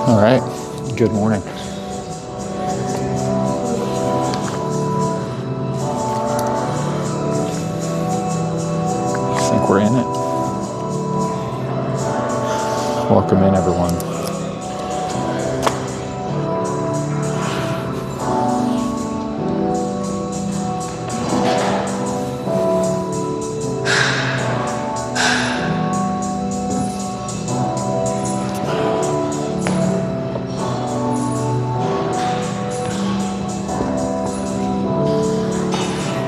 All right, good morning. I think we're in it. Welcome in, everyone.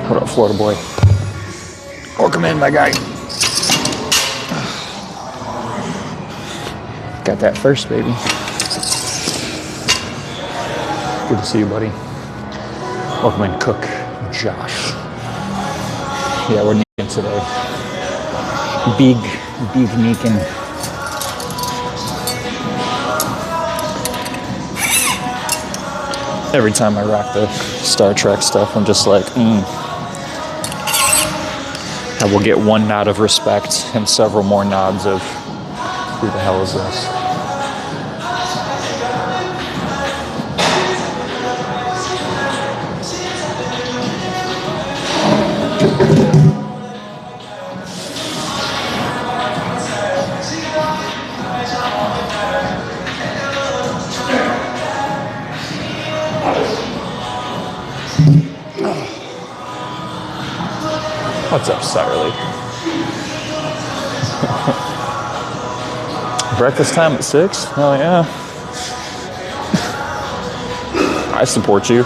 What up, Florida boy? Welcome in, my guy. Got that first, baby. Good to see you, buddy. Welcome in, Cook Josh. Yeah, we're neeking today. Big neeking. Every time I rock the Star Trek stuff, I'm just like, I will get one nod of respect and several more nods of, who the hell is this? What's up, Sarly? Breakfast time at 6? Hell yeah. I support you.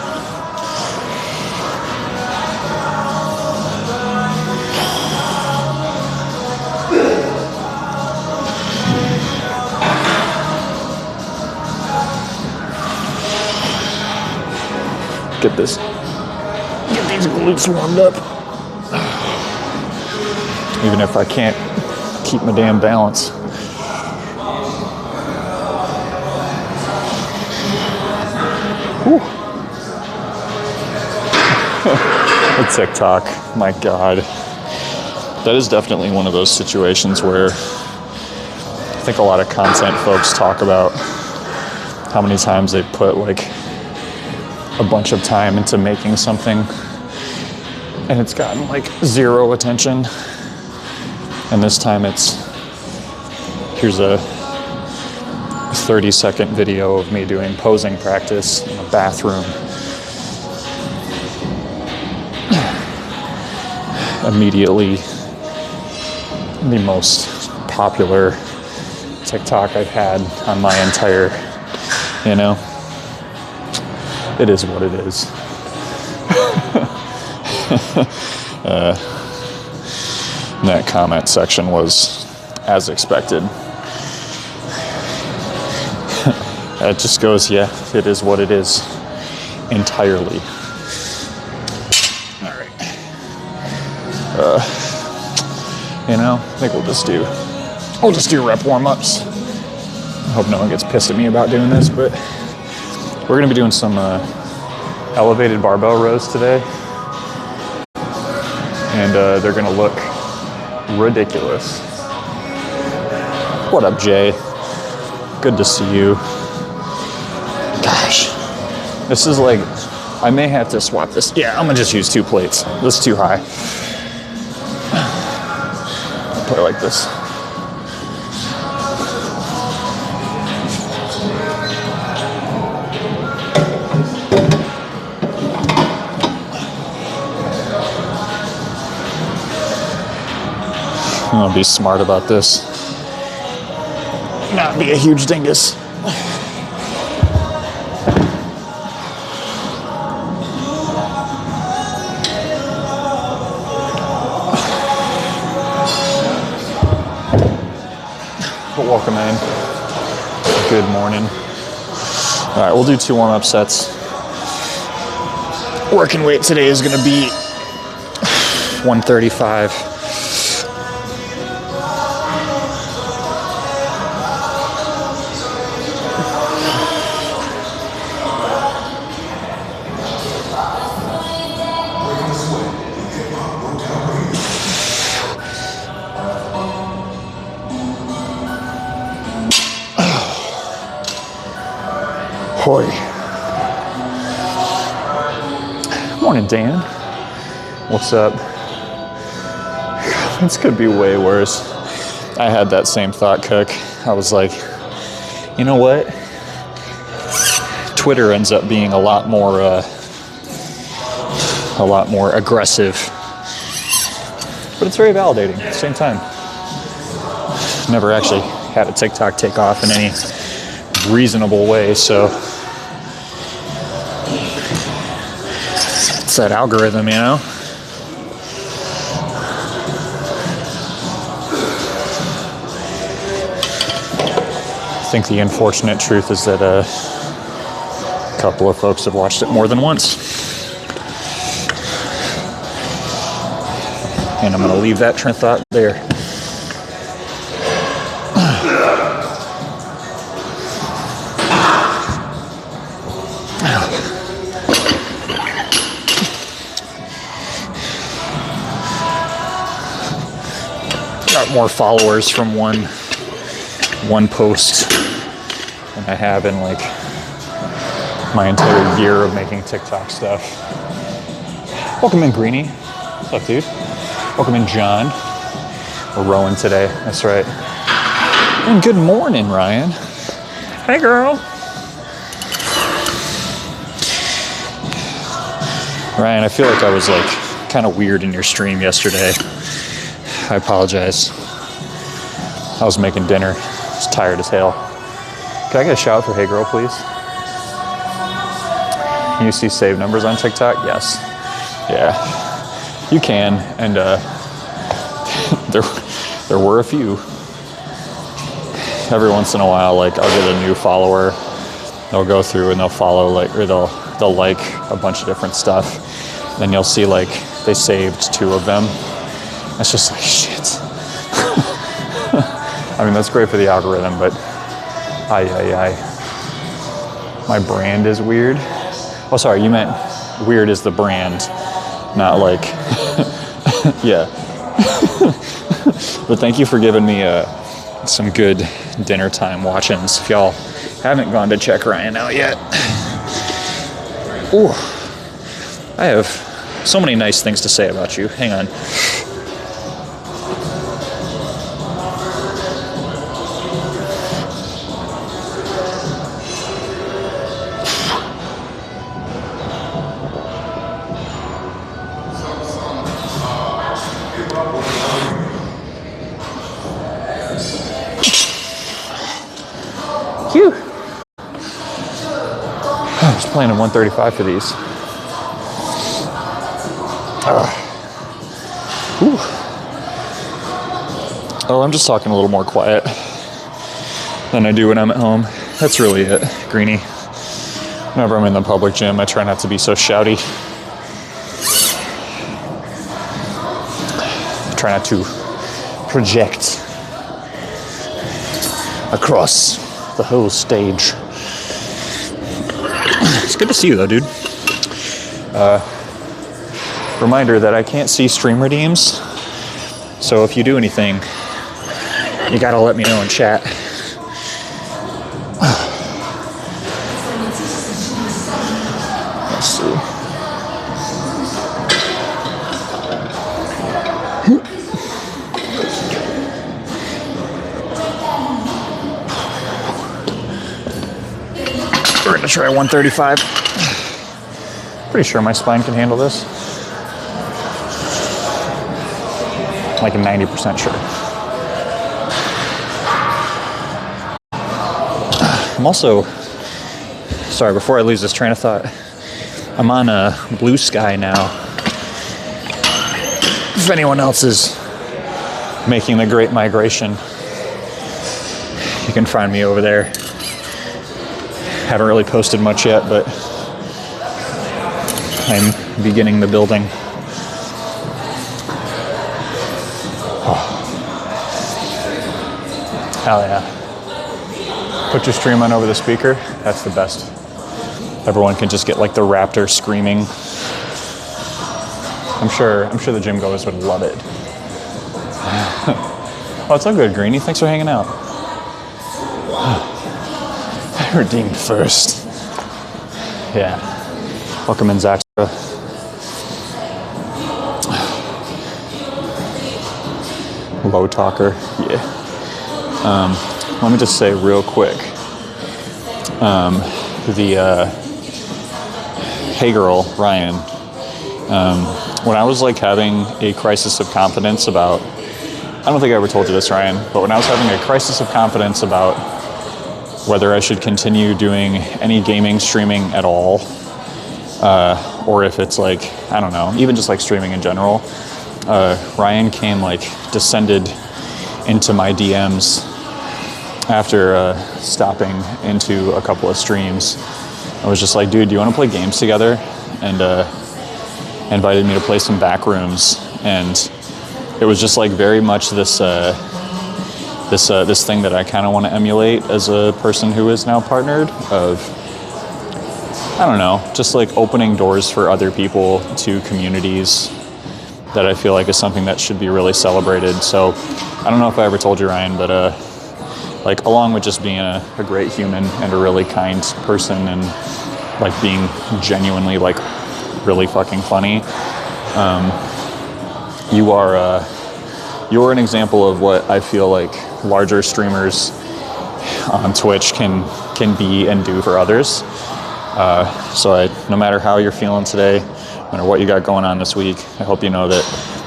Get these glutes warmed up. Even if I can't keep my damn balance. Whew. The TikTok, my God. That is definitely one of those situations where I think a lot of content folks talk about how many times they put like a bunch of time into making something and it's gotten like zero attention. And this time here's a 30-second video of me doing posing practice in a bathroom. Immediately the most popular TikTok I've had on my entire, it is what it is. That comment section was as expected. It just goes, yeah, it is what it is entirely. All right. I think we'll just do rep warm-ups. I hope no one gets pissed at me about doing this, but we're gonna be doing some elevated barbell rows today. And they're gonna look ridiculous. What up, Jay? Good to see you. Gosh, this is like, I may have to swap this. Yeah, I'm gonna just use 2 plates. This is too high. I'll put it like this. I'm gonna be smart about this. Not be a huge dingus. But welcome in. Good morning. All right, we'll do 2 warm-up sets. Working weight today is gonna be 135. Hoy. Morning, Dan. What's up? This could be way worse. I had that same thought, Cook. I was like, you know what? Twitter ends up being a lot more aggressive, but it's very validating at the same time. Never actually had a TikTok take off in any reasonable way, so it's that algorithm, you know? I think the unfortunate truth is that a couple of folks have watched it more than once. And I'm going to leave that train of thought there. Got more followers from one post than I have in like my entire year of making TikTok stuff. Welcome in, Greenie. What's up, dude? Welcome in, John. We're rowing today. That's right. And good morning, Ryan. Hey, girl. Ryan, I feel like I was like kind of weird in your stream yesterday. I apologize. I was making dinner. I was tired as hell. Can I get a shout for Hey Girl, please? Can you see save numbers on TikTok? Yes. Yeah. You can. And there were a few. Every once in a while, like I'll get a new follower. They'll go through and they'll follow like, or they'll like a bunch of different stuff. Then you'll see like they saved 2 of them. It's just like shit. I mean, that's great for the algorithm, but my brand is weird. Oh, sorry, you meant weird is the brand, not like, yeah. But thank you for giving me some good dinner time watchings. If y'all haven't gone to check Ryan out yet. Ooh, I have so many nice things to say about you. Hang on. Phew. I was planning 135 for these. Oh, I'm just talking a little more quiet than I do when I'm at home. That's really it, Greenie. Whenever I'm in the public gym, I try not to be so shouty. I try not to project across the whole stage. It's good to see you though, dude. Reminder that I can't see stream redeems, so if you do anything, you gotta let me know in chat. Let's see. We're gonna try 135. Pretty sure my spine can handle this. Like 90% sure. I'm also, sorry, before I lose this train of thought, I'm on a Blue Sky now. If anyone else is making the great migration, you can find me over there. Haven't really posted much yet, but I'm beginning the building. Hell yeah. Put your stream on over the speaker. That's the best. Everyone can just get like the raptor screaming. I'm sure the gym goers would love it. Oh, it's all good, Greenie. Thanks for hanging out. I redeemed first. Yeah. Welcome in, Zach. Low talker. Yeah. Let me just say real quick. Hey girl, Ryan. When I was like having a crisis of confidence about, I don't think I ever told you this, Ryan, but when I was having a crisis of confidence about whether I should continue doing any gaming streaming at all, or if it's like, I don't know, even just like streaming in general, Ryan came like descended into my DMs after stopping into a couple of streams. I was just like, dude, do you want to play games together? And invited me to play some back rooms, and it was just like very much this this thing that I kind of want to emulate as a person who is now partnered, of, I don't know, just like opening doors for other people to communities that I feel like is something that should be really celebrated. So I don't know if I ever told you, Ryan, but like along with just being a great human and a really kind person and like being genuinely like really fucking funny, you're an example of what I feel like larger streamers on Twitch can be and do for others. So no matter how you're feeling today, no matter what you got going on this week, I hope you know that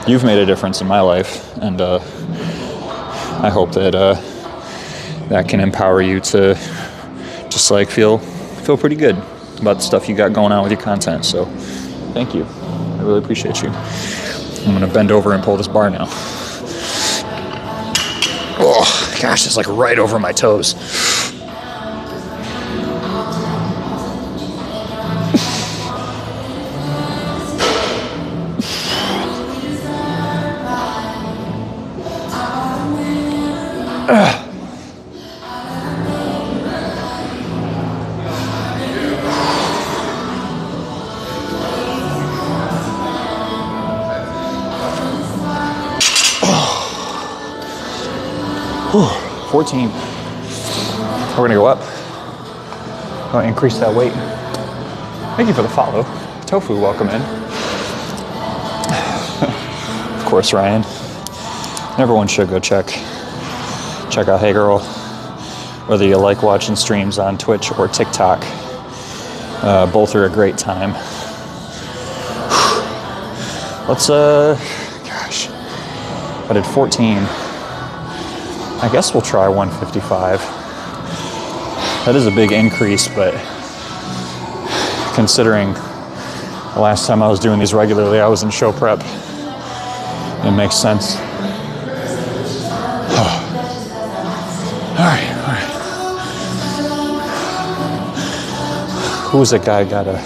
you've made a difference in my life, and I hope that that can empower you to just like feel pretty good about the stuff you got going on with your content. So thank you. I really appreciate you. I'm gonna bend over and pull this bar now. Oh gosh, it's like right over my toes. Whew, 14. We're gonna go up. Gonna increase that weight. Thank you for the follow. Tofu, welcome in. Of course, Ryan. Everyone should go check out Hey Girl. Whether you like watching streams on Twitch or TikTok, both are a great time. Let's gosh, I did 14. I guess we'll try 155. That is a big increase, but considering the last time I was doing these regularly, I was in show prep. It makes sense. All right. Who's the guy got to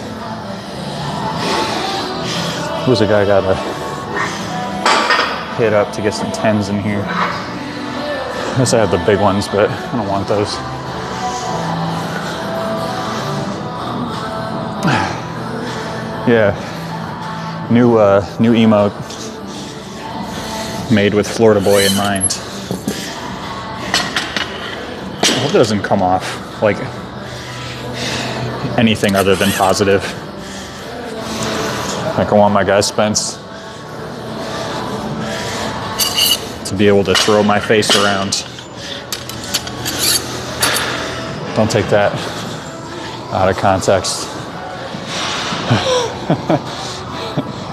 hit up to get some 10s in here? I guess I have the big ones, but I don't want those. Yeah, new emote made with Florida Boy in mind. I hope it doesn't come off like anything other than positive. Like I want my guy Spence to be able to throw my face around. Don't take that out of context.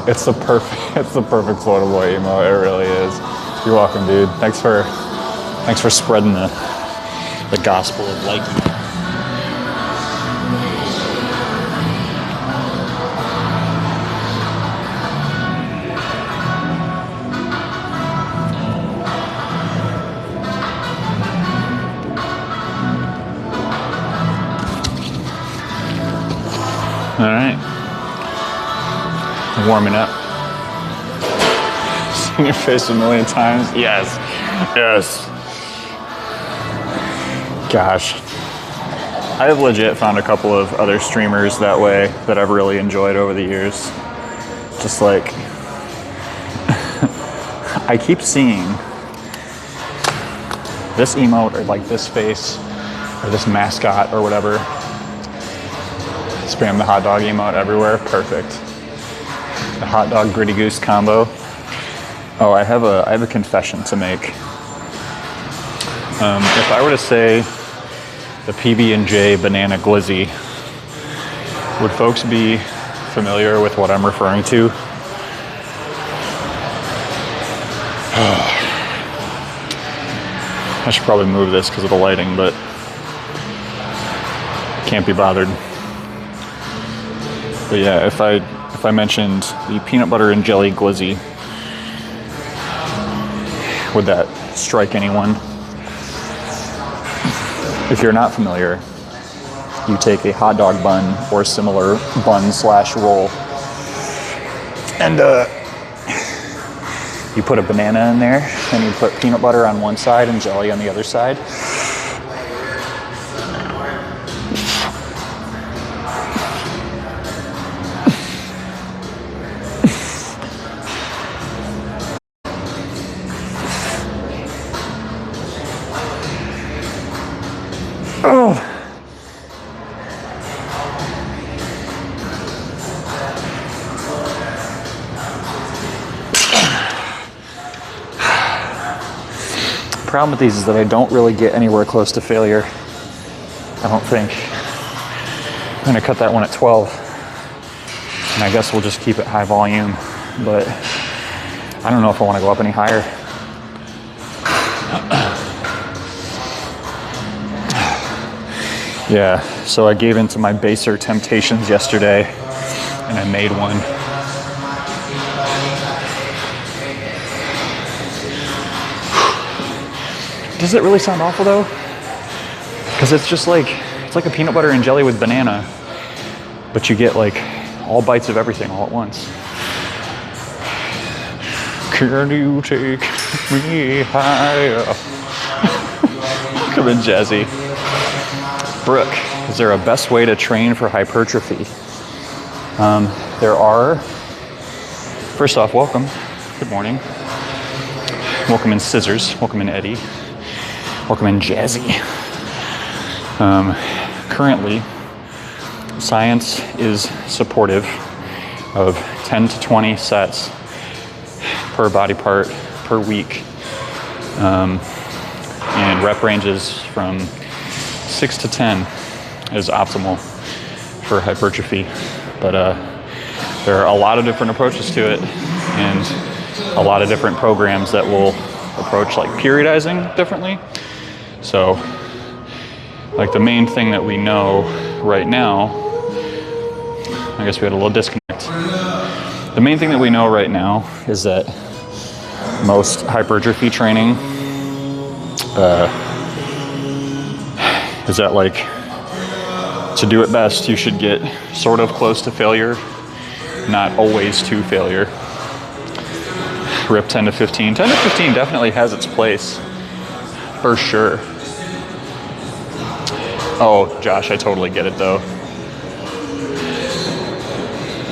It's the perfect Florida Boy emo. It really is. You're welcome, dude. Thanks for spreading the gospel of liking. All right, warming up. Seen your face a million times. Yes. Gosh, I have legit found a couple of other streamers that way that I've really enjoyed over the years. Just like, I keep seeing this emote or like this face or this mascot or whatever Spam the hot dog emote everywhere. Perfect. The hot dog gritty goose combo. Oh, I have a confession to make. If I were to say the PB&J banana glizzy, would folks be familiar with what I'm referring to? I should probably move this because of the lighting, but can't be bothered. But yeah, if I mentioned the peanut butter and jelly glizzy, would that strike anyone? If you're not familiar, you take a hot dog bun or similar bun/roll, and you put a banana in there, and you put peanut butter on one side and jelly on the other side. Oh. The problem with these is that I don't really get anywhere close to failure. I don't think. I'm gonna cut that one at 12. And I guess we'll just keep it high volume, but I don't know if I want to go up any higher. Yeah, so I gave in to my baser temptations yesterday, and I made one. Does it really sound awful though? Because it's just like, it's like a peanut butter and jelly with banana, but you get like all bites of everything all at once. Can you take me higher? Come in, Jazzy. Brooke, is there a best way to train for hypertrophy? There are. First off, welcome. Good morning. Welcome in Scissors. Welcome in Eddie. Welcome in Jazzy. Currently, science is supportive of 10 to 20 sets per body part per week, and rep ranges from 6 to 10 is optimal for hypertrophy. But there are a lot of different approaches to it, and a lot of different programs that will approach like periodizing differently. So like the main thing that we know right now, I guess we had a little disconnect. The main thing that we know right now is that most hypertrophy training is that like to do it best, you should get sort of close to failure, not always to failure. Rip 10 to 15. 10 to 15 definitely has its place, for sure. Oh, Josh, I totally get it though.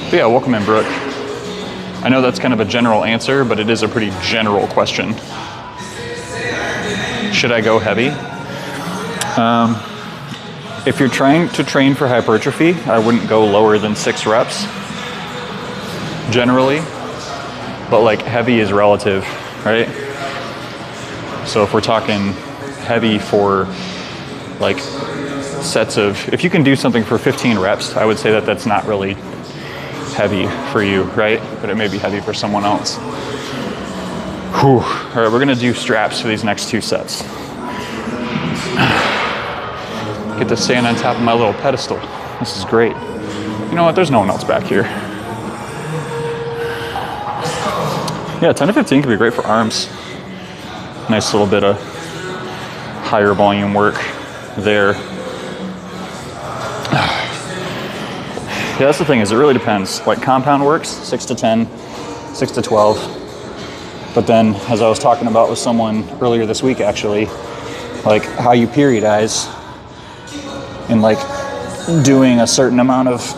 But yeah, welcome in, Brooke. I know that's kind of a general answer, but it is a pretty general question. Should I go heavy? If you're trying to train for hypertrophy, I wouldn't go lower than 6 reps, generally. But like heavy is relative, right? So if we're talking heavy for like sets of, if you can do something for 15 reps, I would say that that's not really heavy for you, right? But it may be heavy for someone else. Whew. All right, we're gonna do straps for these next 2 sets. Get to stand on top of my little pedestal. This is great. You know what, there's no one else back here. Yeah, 10 to 15 can be great for arms. Nice little bit of higher volume work there. Yeah, that's the thing, is it really depends. Like compound works, 6 to 10, 6 to 12. But then, as I was talking about with someone earlier this week actually, like how you periodize and like doing a certain amount of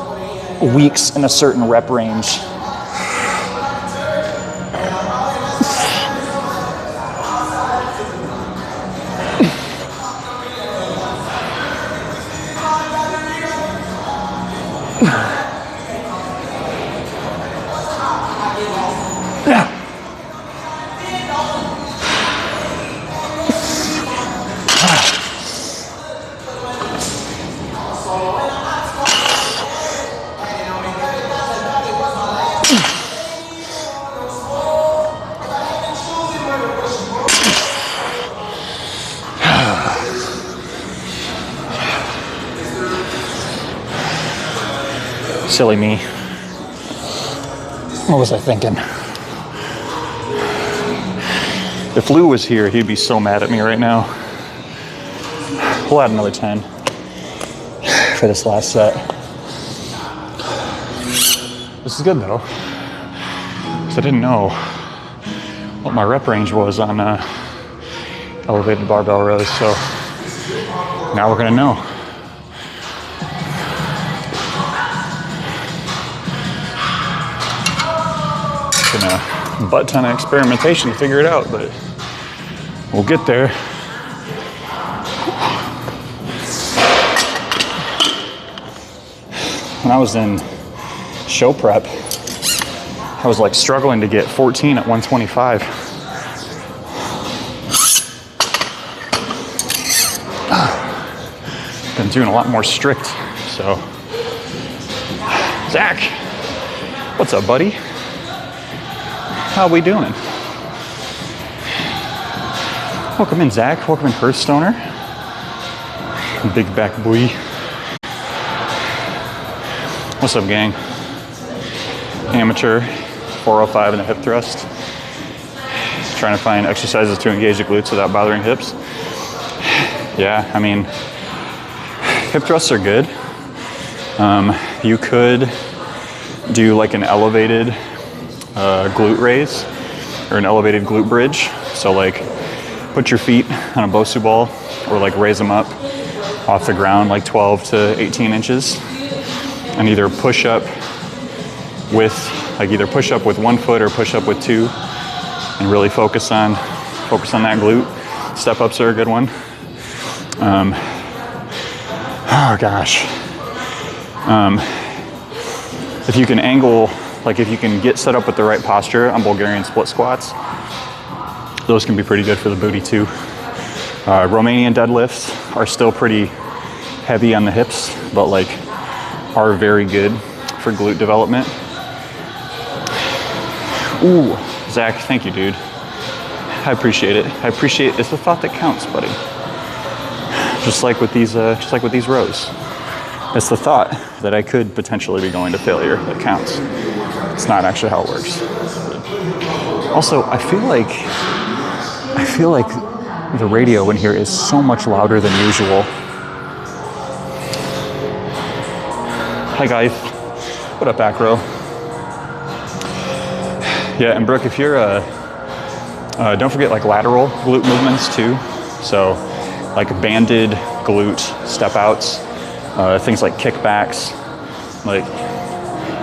weeks in a certain rep range. Silly me. What was I thinking? If Lou was here, he'd be so mad at me right now. We'll add another 10 for this last set. This is good though, because I didn't know what my rep range was on elevated barbell rows, so now we're gonna know. A butt ton of experimentation to figure it out, but we'll get there. When I was in show prep, I was like struggling to get 14 at 125. Been doing a lot more strict, so. Zach, what's up, buddy? How we doing? Welcome in, Zach. Welcome in, Hearthstoner. Big back boy. What's up, gang? Amateur, 405 in the hip thrust. Trying to find exercises to engage the glutes without bothering hips. Yeah, I mean, hip thrusts are good. You could do like an elevated glute raise or an elevated glute bridge. So like put your feet on a Bosu ball or like raise them up off the ground like 12 to 18 inches and either push up with one foot or push up with two and really focus on that glute. Step ups are a good one. Oh gosh. If you can angle, like if you can get set up with the right posture on Bulgarian split squats, those can be pretty good for the booty too. Romanian deadlifts are still pretty heavy on the hips, but like are very good for glute development. Ooh, Zach, thank you, dude. I appreciate it. It's the thought that counts, buddy. Just like with these rows. It's the thought that I could potentially be going to failure that counts. It's not actually how it works. Also, I feel like the radio in here is so much louder than usual. Hi guys, what up, Acro? Yeah, and Brooke, if you're don't forget like lateral glute movements too. So like banded glute step outs, things like kickbacks. Like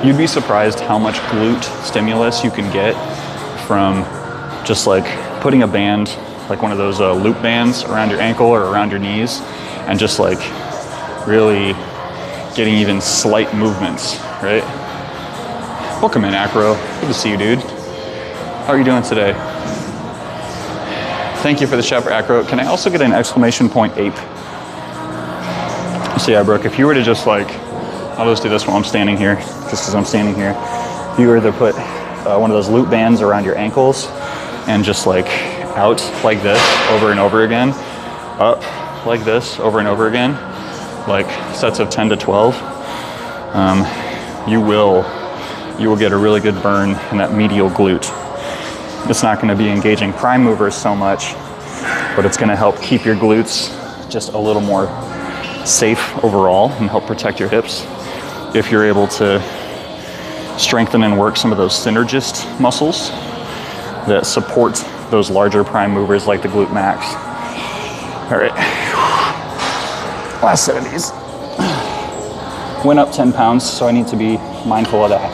you'd be surprised how much glute stimulus you can get from just like putting a band, like one of those loop bands around your ankle or around your knees, and just like really getting even slight movements, right? Welcome in, Acro. Good to see you, dude. How are you doing today? Thank you for the shout for Acro. Can I also get an exclamation point ape? So yeah, Brooke, if you were to just like, I'll just do this while I'm standing here, just because I'm standing here. If you were to put one of those loop bands around your ankles and just like out like this over and over again, up like this over and over again, like sets of 10 to 12, you will get a really good burn in that medial glute. It's not going to be engaging prime movers so much, but it's going to help keep your glutes just a little more safe overall and help protect your hips if you're able to strengthen and work some of those synergist muscles that support those larger prime movers like the glute max. All right, last set of these. Went up 10 pounds, so I need to be mindful of that.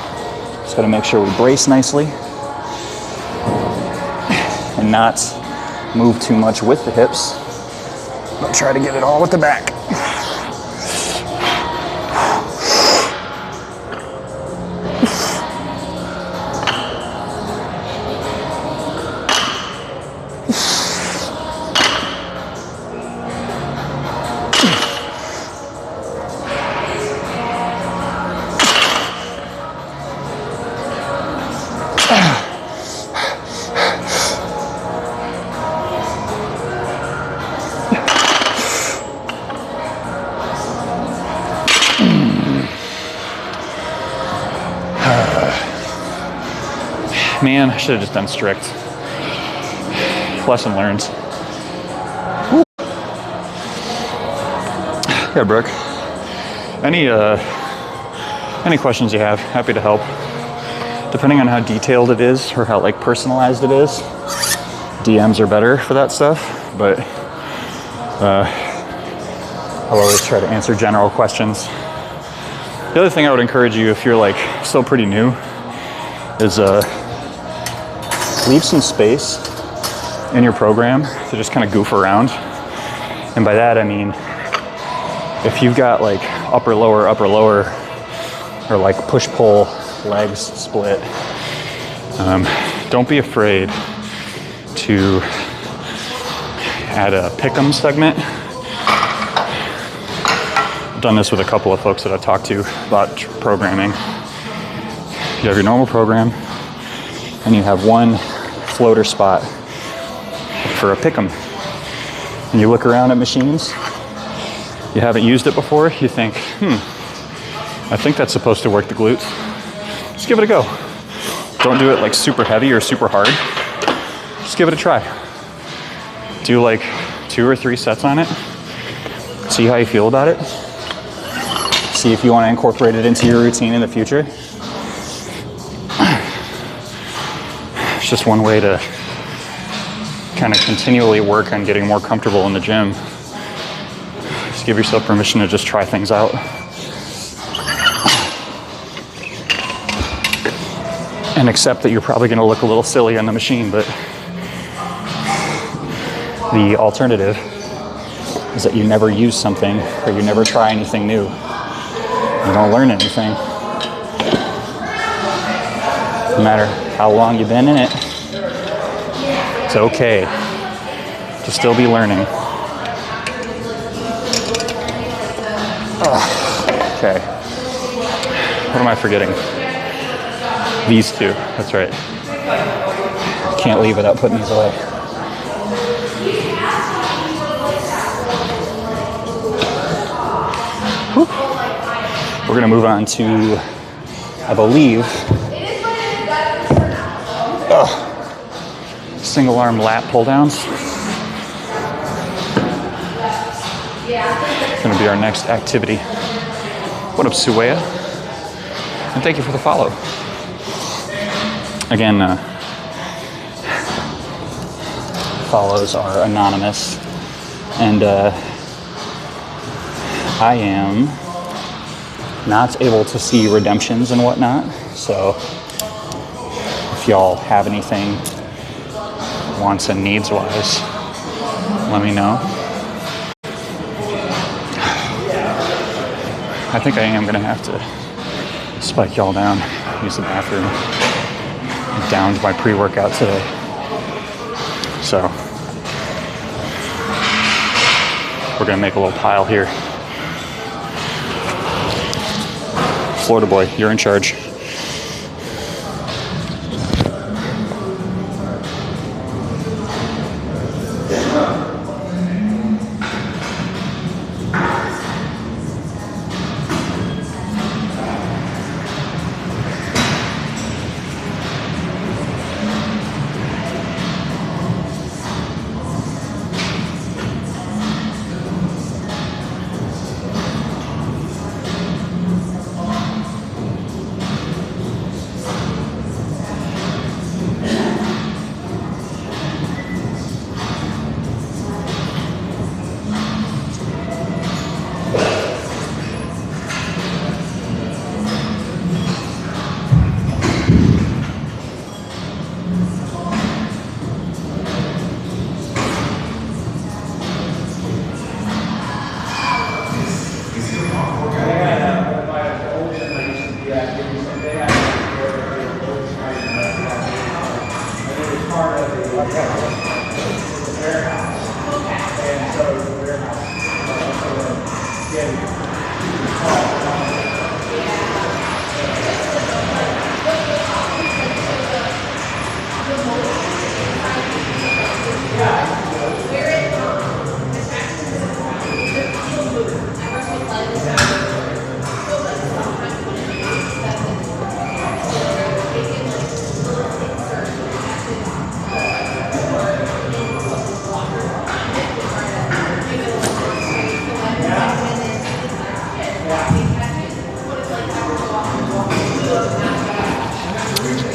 Just gotta make sure we brace nicely and not move too much with the hips, but try to get it all with the back. Man, I should have just done strict. Lesson learned. Woo. Yeah, Brooke. Any questions you have, happy to help. Depending on how detailed it is or how like personalized it is, DMs are better for that stuff, but I'll always try to answer general questions. The other thing I would encourage you, if you're like still pretty new, is leave some space in your program to just kind of goof around. And by that I mean, if you've got like upper lower, or like push-pull, legs split, don't be afraid to add a pick'em segment. I've done this with a couple of folks that I've talked to about programming. You have your normal program, and you have one floater spot for a pick'em. And you look around at machines, you haven't used it before, you think, I think that's supposed to work the glutes. Just give it a go. Don't do it like super heavy or super hard. Just give it a try. Do like 2 or 3 sets on it. See how you feel about it. See if you want to incorporate it into your routine in the future. It's just one way to kind of continually work on getting more comfortable in the gym. Just give yourself permission to just try things out. And accept that you're probably going to look a little silly on the machine, but the alternative is that you never use something or you never try anything new. You don't learn anything. No matter how long you've been in it, it's okay to still be learning. Okay. What am I forgetting? These two, that's right. Can't leave without putting these away. Whew. We're gonna move on to, I believe, single arm lat pull downs. It's gonna be our next activity. What up, Sueya? And thank you for the follow. Again, follows are anonymous, and I am not able to see redemptions and whatnot, so if y'all have anything wants and needs wise, let me know. I think I am gonna have to spike y'all down, use the bathroom. I downed my pre-workout today, so we're gonna make a little pile here. Florida boy, you're in charge.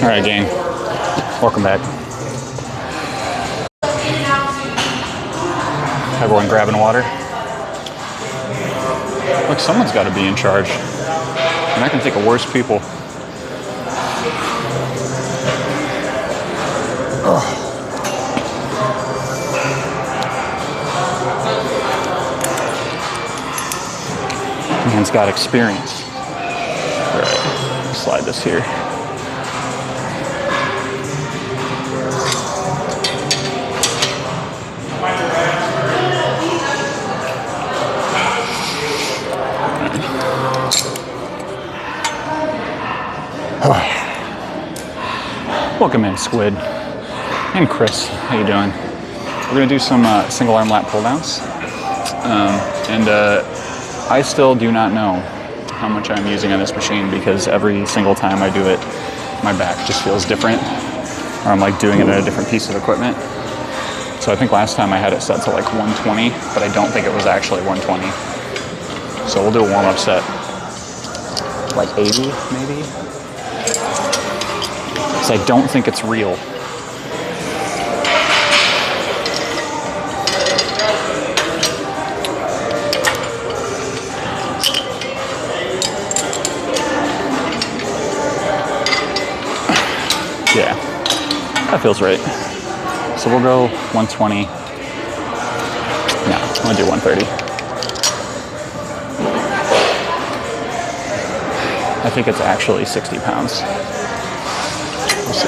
All right, gang. Welcome back. Everyone grabbing water. Look, someone's got to be in charge. And I can think of worse people. Ugh. Man's got experience. All right, slide this here. Welcome in, Squid. And Chris, how you doing? We're gonna do some single arm lat pull downs. I still do not know how much I'm using on this machine because every single time I do it, my back just feels different, or I'm like doing it on a different piece of equipment. So I think last time I had it set to like 120, but I don't think it was actually 120. So we'll do a warm-up set, like 80 maybe? Because I don't think it's real. Yeah, that feels right. So we'll go 120. No, I'm gonna do 130. I think it's actually 60 pounds. We'll see.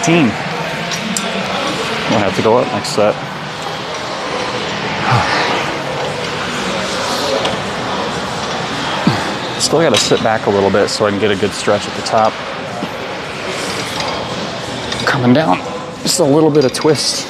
We'll have to go up next set. Still got to sit back a little bit so I can get a good stretch at the top. Coming down, just a little bit of twist.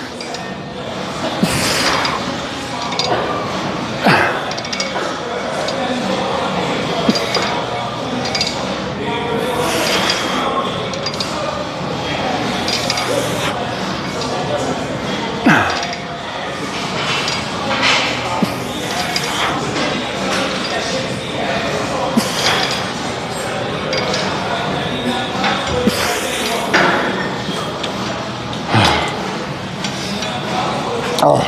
Oh.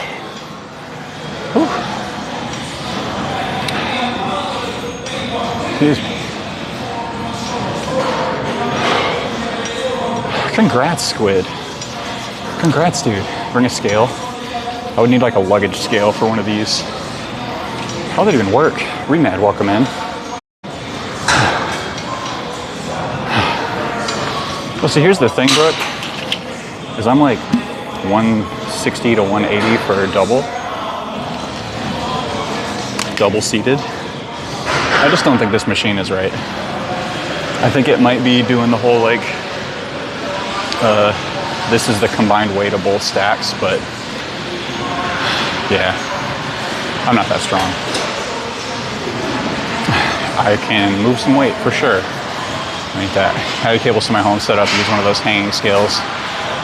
Whew. Excuse me. Congrats, Squid. Congrats, dude. Bring a scale. I would need like a luggage scale for one of these. How did it even work? Remad, welcome in. Well, so here's the thing, Brooke, is I'm like 160 to 180 for a double seated. I just don't think this machine is right. I think it might be doing the whole like, this is the combined weight of both stacks, but yeah, I'm not that strong. I can move some weight for sure. Like that. I had a cable to my home set up, use one of those hanging scales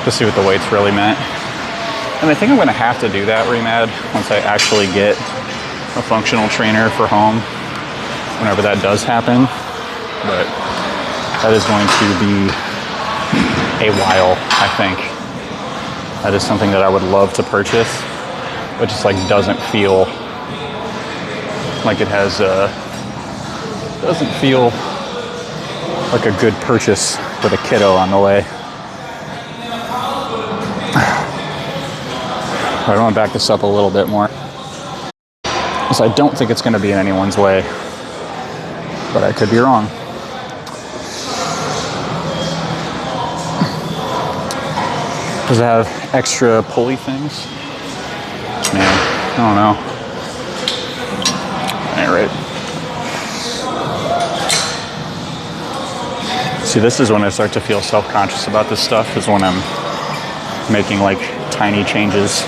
to see what the weights really meant. And I think I'm gonna have to do that, Remad, once I actually get a functional trainer for home, whenever that does happen. But that is going to be a while, I think. That is something that I would love to purchase, but just like doesn't feel like it has, doesn't feel like a good purchase with a kiddo on the way. I want to back this up a little bit more. So I don't think it's going to be in anyone's way, but I could be wrong. Does it have extra pulley things? Man, I don't know. All right. See, this is when I start to feel self-conscious about this stuff, is when I'm making like tiny changes.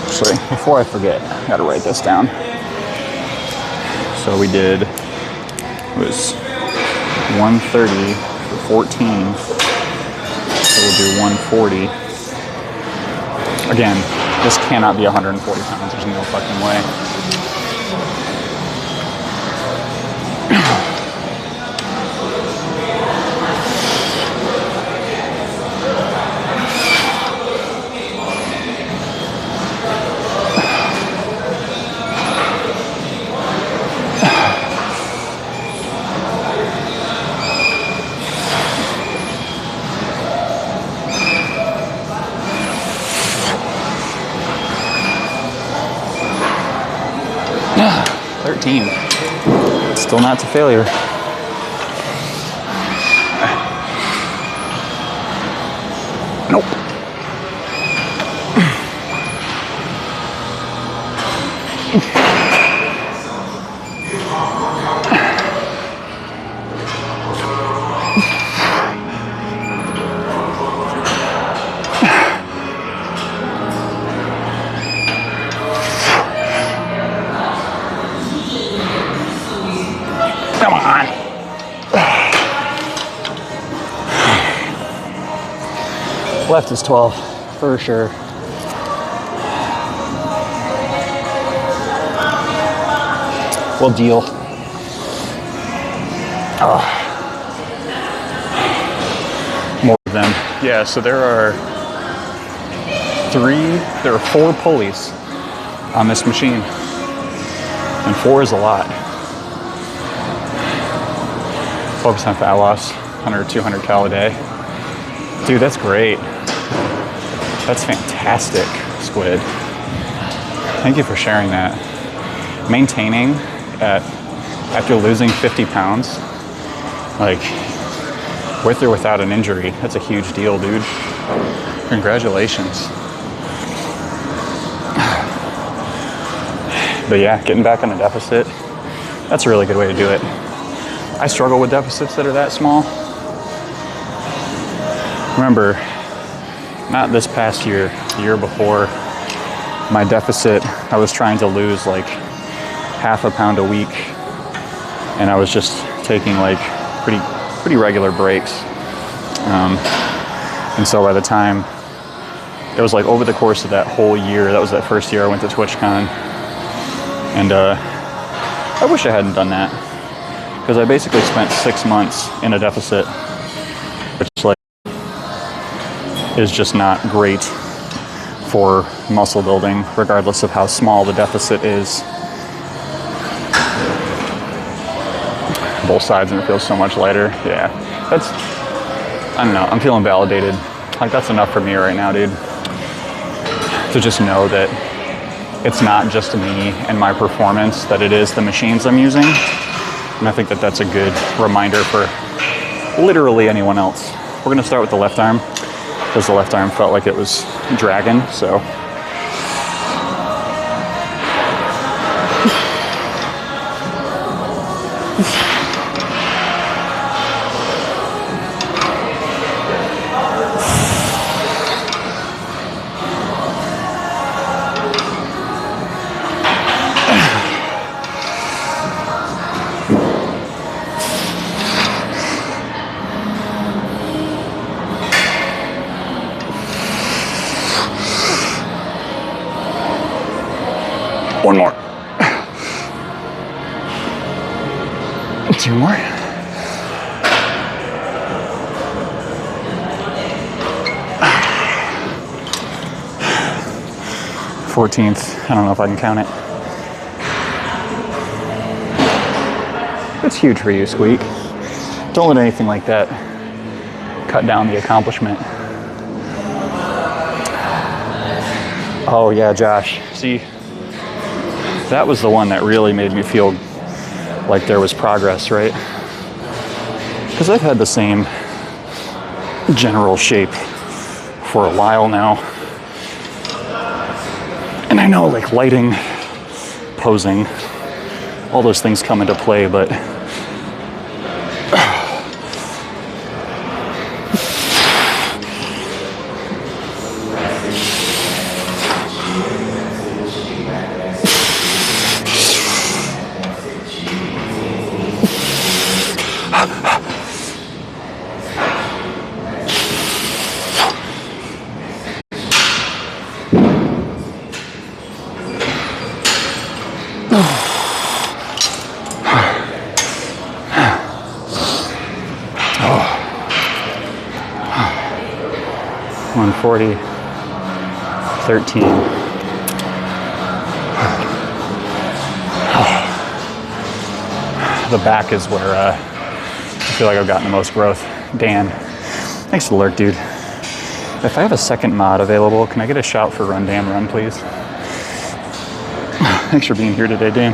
Actually, before I forget, I gotta write this down. So we did, it was 130 for 14. So we'll do 140. Again, this cannot be 140 pounds. There's no fucking way. Still not to failure. Nope. Come on. Left is 12, for sure. Well, deal. Oh. More of them. Yeah, so there are 4 pulleys on this machine. And 4 is a lot. Focus on fat loss, 100 or 200 cal a day. Dude, that's great. That's fantastic, Squid. Thank you for sharing that. Maintaining after losing 50 pounds, like with or without an injury, that's a huge deal, dude. Congratulations. But yeah, getting back on a deficit, that's a really good way to do it. I struggle with deficits that are that small. Remember, not this past year, the year before, my deficit, I was trying to lose like half a pound a week, and I was just taking like pretty regular breaks. And so by the time, it was like over the course of that whole year, that was that first year I went to TwitchCon, and I wish I hadn't done that, because I basically spent 6 months in a deficit, which like is just not great for muscle building, regardless of how small the deficit is. Both sides, and it feels so much lighter. Yeah, that's, I don't know, I'm feeling validated. Like, that's enough for me right now, dude. To just know that it's not just me and my performance, that it is the machines I'm using. And I think that that's a good reminder for literally anyone else. We're gonna start with the left arm, because the left arm felt like it was dragging, so. One more. 2 more. $14th. I don't know if I can count it. It's huge for you, Squeak. Don't let anything like that cut down the accomplishment. Oh yeah, Josh. See, that was the one that really made me feel like there was progress, right? Because I've had the same general shape for a while now. And I know, like, lighting, posing, all those things come into play, but $140, 13. The back is where I feel like I've gotten the most growth. Dan, thanks for the lurk, dude. If I have a second mod available, can I get a shout for Run Damn Run, please? Thanks for being here today, Dan.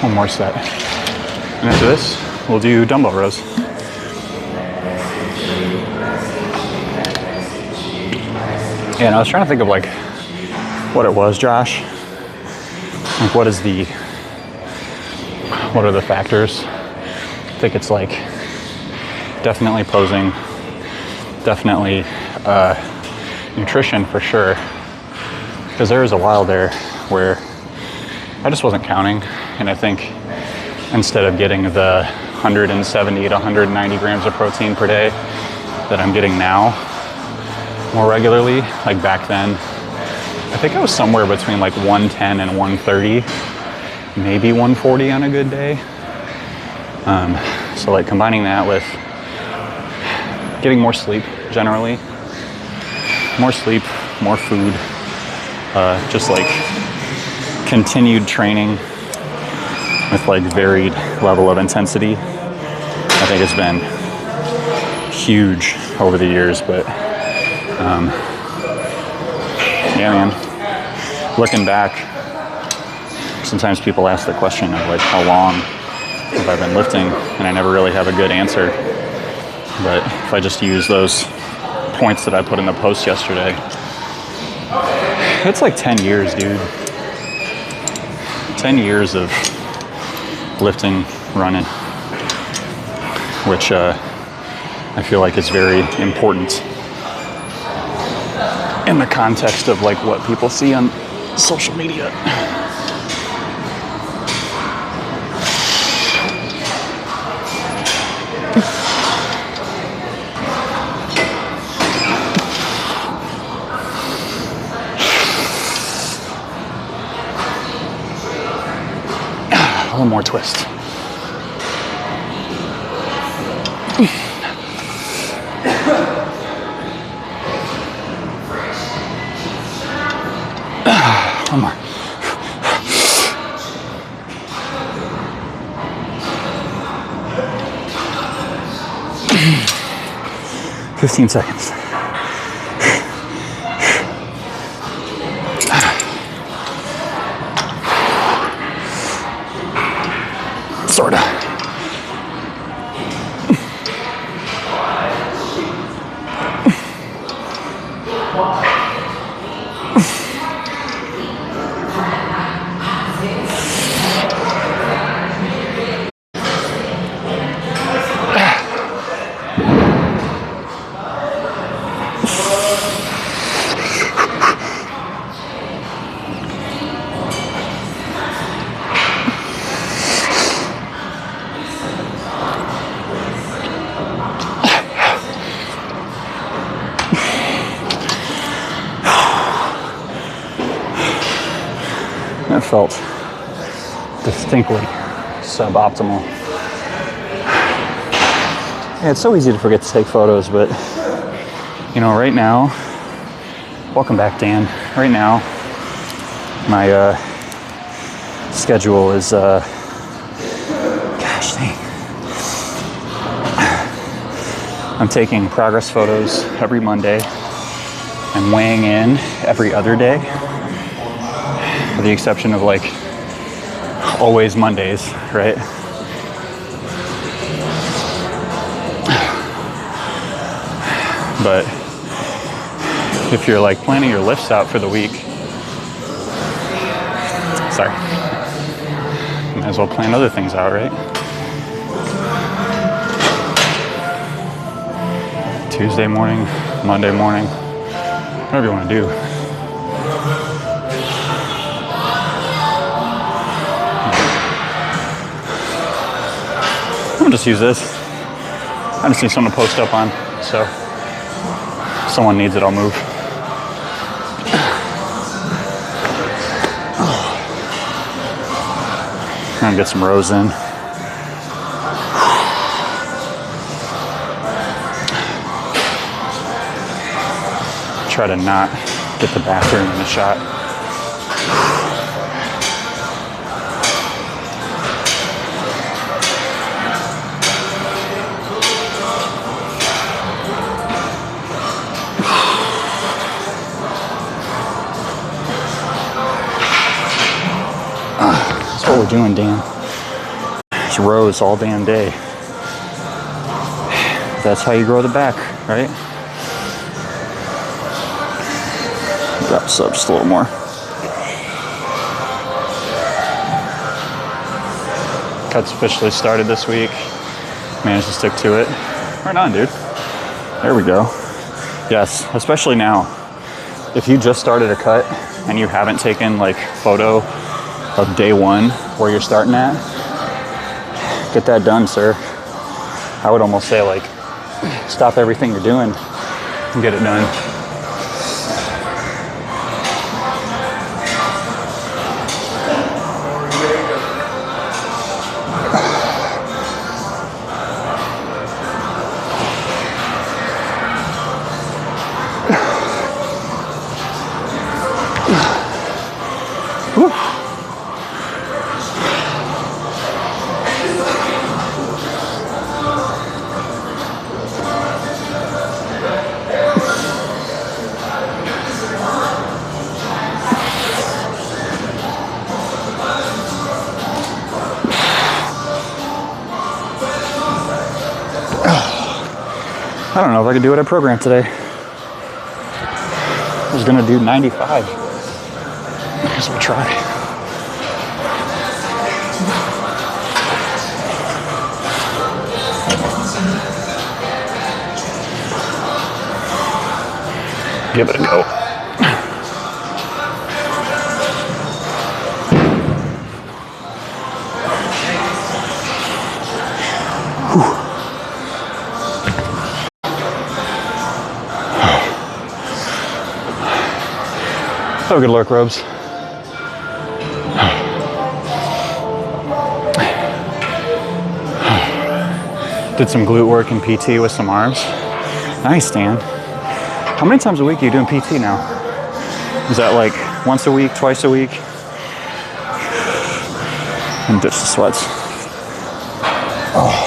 One more set. And after this, we'll do dumbbell rows. And I was trying to think of like what it was, Josh. Like what are the factors? I think it's like definitely posing, definitely nutrition for sure. Because there was a while there where I just wasn't counting, and I think instead of getting the 170 to 190 grams of protein per day that I'm getting now more regularly, like back then, I think I was somewhere between like 110 and 130, maybe 140 on a good day. So like combining that with getting more sleep generally, more sleep, more food, just like continued training with like varied level of intensity. I think it's been huge over the years, but yeah, man, looking back, sometimes people ask the question of like, how long have I been lifting? And I never really have a good answer. But if I just use those points that I put in the post yesterday, it's like 10 years, dude. 10 years of lifting, running, which I feel like is very important in the context of like what people see on social media. A little more twist. One more. $15 seconds. Sorta. That felt distinctly suboptimal. Yeah, it's so easy to forget to take photos, but you know, right now, welcome back, Dan. Right now, my schedule is, gosh dang. I'm taking progress photos every Monday. I'm weighing in every other day, with the exception of like always Mondays, right? But if you're like planning your lifts out for the week, sorry, might as well plan other things out, right? Tuesday morning, Monday morning, whatever you want to do. I'm gonna just use this. I just need something to post up on, so if someone needs it, I'll move. Trying to get some rows in. Try to not get the bathroom in the shot. That's what we're doing, Dan. It's rows all damn day. That's how you grow the back, right? Drop this up just a little more. Cuts officially started this week. Managed to stick to it. Right on, dude. There we go. Yes, especially now. If you just started a cut and you haven't taken like photo of day one where you're starting at, get that done, sir. I would almost say like stop everything you're doing and get it done. I don't know if I could do what I programmed today. I was gonna do 95. I guess we'll try. Give it a go. Have a good lurk, Robes. Did some glute work and PT with some arms. Nice, Dan. How many times a week are you doing PT now? Is that like once a week, twice a week? And ditch the sweats. Oh.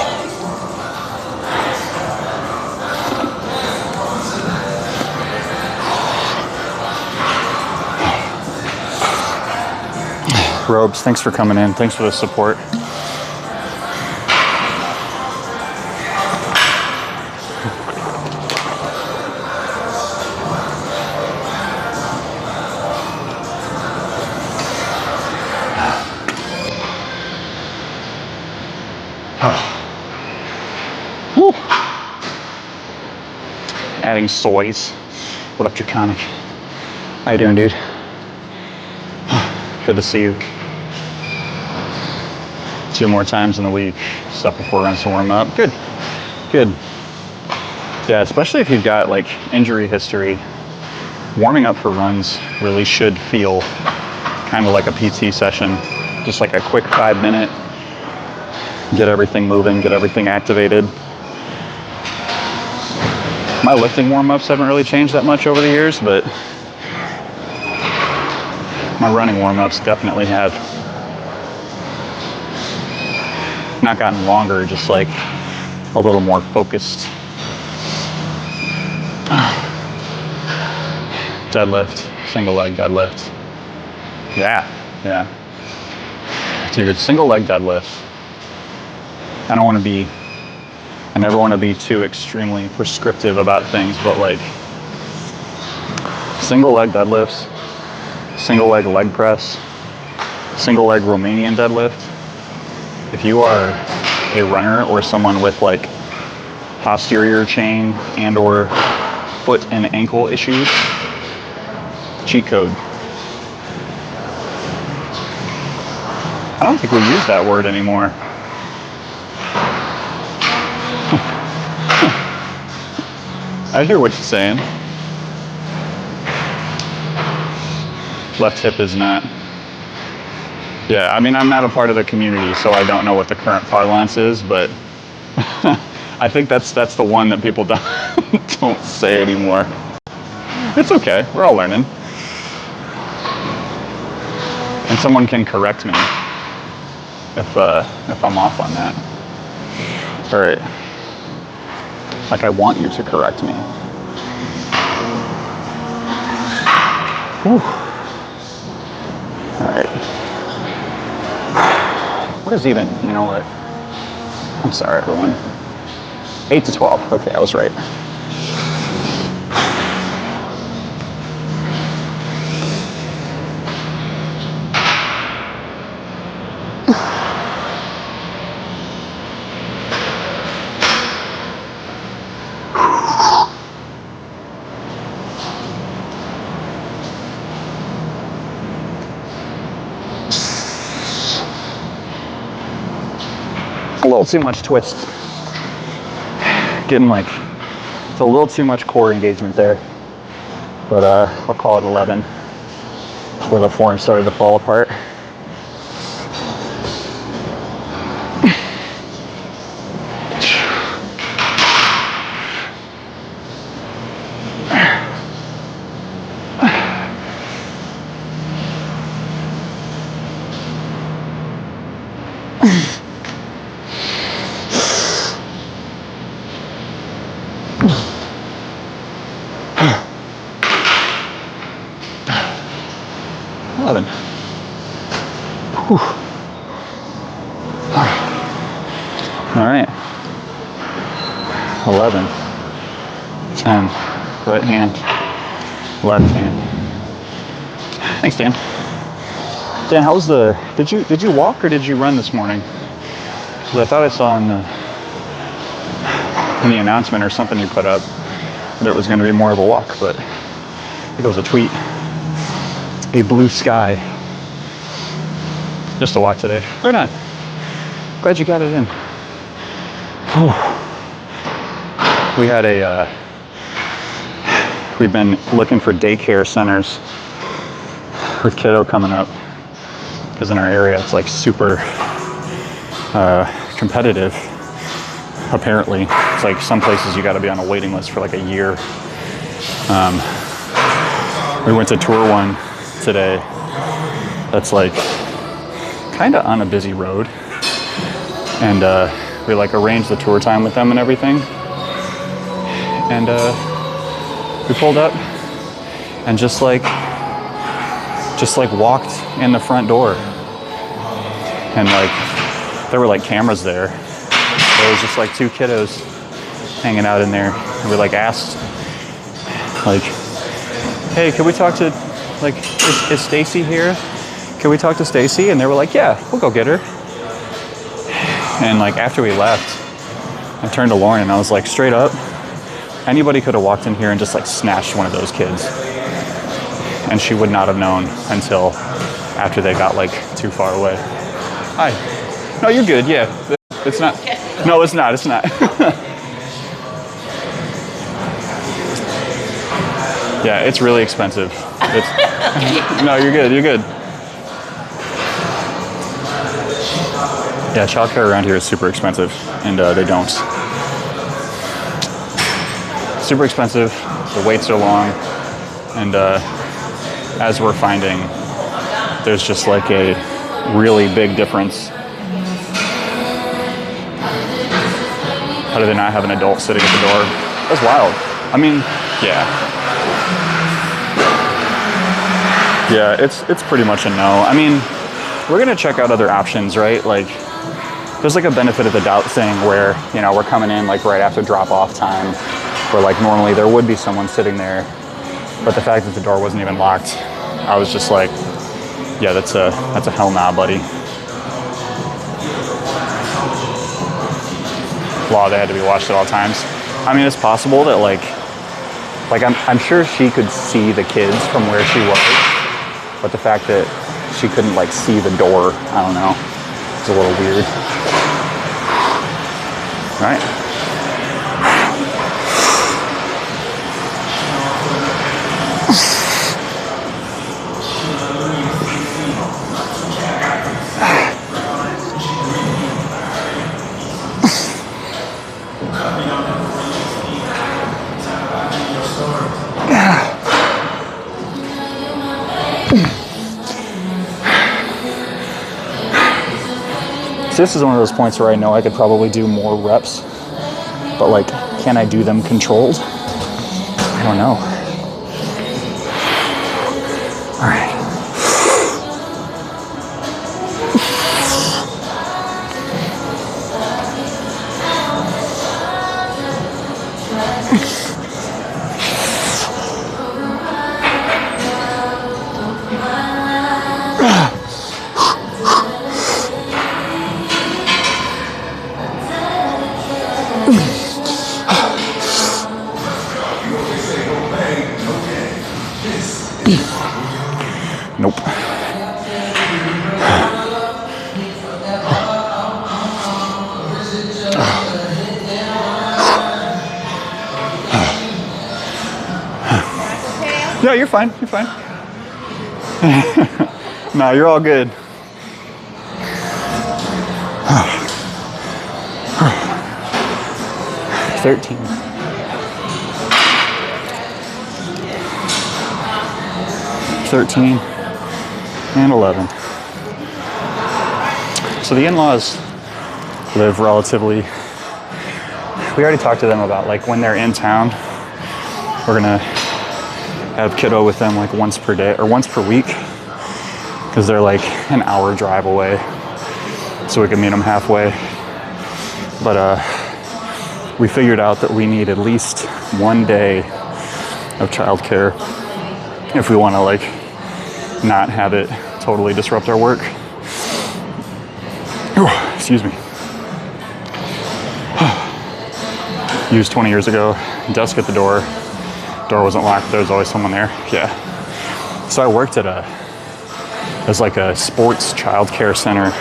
Robes, thanks for coming in. Thanks for the support. Woo. Adding soys. What up, Draconic? How you doing, dude? Good to see you. 2 more times in the week. Stuff before runs to warm up. Good. Good. Yeah, especially if you've got like injury history, warming up for runs really should feel kind of like a PT session. Just like a quick 5-minute, get everything moving, get everything activated. My lifting warm-ups haven't really changed that much over the years, but my running warm-ups definitely have. Not gotten longer, just like a little more focused. Deadlift, single leg deadlift. Yeah. Dude, single leg deadlift. I never want to be too extremely prescriptive about things, but like single leg deadlifts, single leg press, single leg Romanian deadlift. If you are a runner or someone with like posterior chain and or foot and ankle issues, cheat code. I don't think we use that word anymore. I hear what you're saying. Left hip is not Yeah, I mean, I'm not a part of the community, so I don't know what the current parlance is, but I think that's the one that people don't say anymore. It's okay. We're all learning. And someone can correct me if I'm off on that. All right. Like, I want you to correct me. Whew. All right. What is even, you know what? I'm sorry, everyone. 8 to 12. Okay, I was right. A little too much twist. Getting like, it's a little too much core engagement there. But I'll call it 11, where the form started to fall apart. All right. 11. 10. Right hand. Left hand. Thanks, Dan. Dan, how was the? Did you walk or did you run this morning? Because I thought I saw in the announcement or something you put up that it was going to be more of a walk, but I think it was a tweet. A blue sky. Just a walk today. Or not. Glad you got it in. We had we've been looking for daycare centers with kiddo coming up, because in our area it's like super competitive. Apparently, it's like some places you got to be on a waiting list for like a year. We went to tour one today that's like kind of on a busy road, and we like arranged the tour time with them and everything, and we pulled up and just like walked in the front door, and like there were like cameras there. There was just like two kiddos hanging out in there, and we like asked like, hey, can we talk to, like, is Stacy here? Can we talk to Stacy? And they were like, yeah, we'll go get her. And like after we left, I turned to Lauren and I was like, straight up, anybody could have walked in here and just like snatched one of those kids, and she would not have known until after they got like too far away. Hi. No, you're good. Yeah, it's not. No, it's not. It's not. Yeah, it's really expensive. No, you're good. You're good. Yeah, childcare around here is super expensive, and they don't. Super expensive, the waits are long, and as we're finding, there's just like a really big difference. How do they not have an adult sitting at the door? That's wild. I mean, yeah. Yeah, it's pretty much a no. I mean, we're gonna check out other options, right? Like, there's like a benefit of the doubt thing where, you know, we're coming in like right after drop-off time, where like normally there would be someone sitting there, but the fact that the door wasn't even locked, I was just like, yeah, that's a hell nah, buddy. Law, they had to be watched at all times. I mean, it's possible that like I'm sure she could see the kids from where she was, but the fact that she couldn't like see the door, I don't know, it's a little weird. All right. So this is one of those points where I know I could probably do more reps, but like, can I do them controlled? I don't know. All right. Nope. Yeah, you're fine. You're fine. No, you're all good. $13. And 11. So the in-laws live relatively, we already talked to them about like when they're in town, we're gonna have kiddo with them like once per day or once per week, because they're like an hour drive away, so we can meet them halfway. But we figured out that we need at least 1 day of childcare if we want to like not have it totally disrupt our work. Excuse me. Used 20 years ago, desk at the door. Door wasn't locked, there was always someone there. Yeah. So I worked at as like a sports childcare center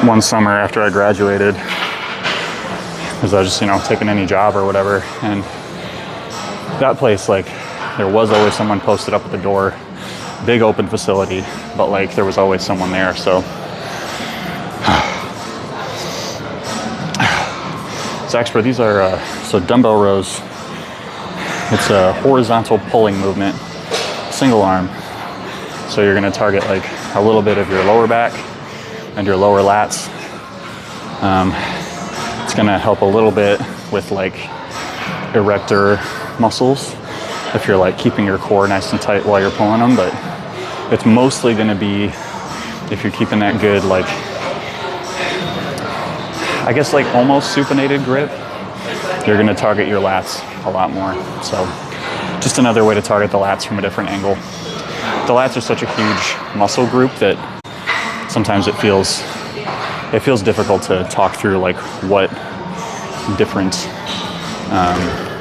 one summer after I graduated, because I was just, you know, taking any job or whatever. And that place, like, there was always someone posted up at the door. Big open facility, but like there was always someone there. So Zaxper, these are so dumbbell rows. It's a horizontal pulling movement, single arm. So you're going to target like a little bit of your lower back and your lower lats. It's going to help a little bit with like erector muscles if you're like keeping your core nice and tight while you're pulling them, but it's mostly going to be if you're keeping that good, like, I guess like almost supinated grip, you're going to target your lats a lot more. So just another way to target the lats from a different angle. The lats are such a huge muscle group that sometimes it feels difficult to talk through like what different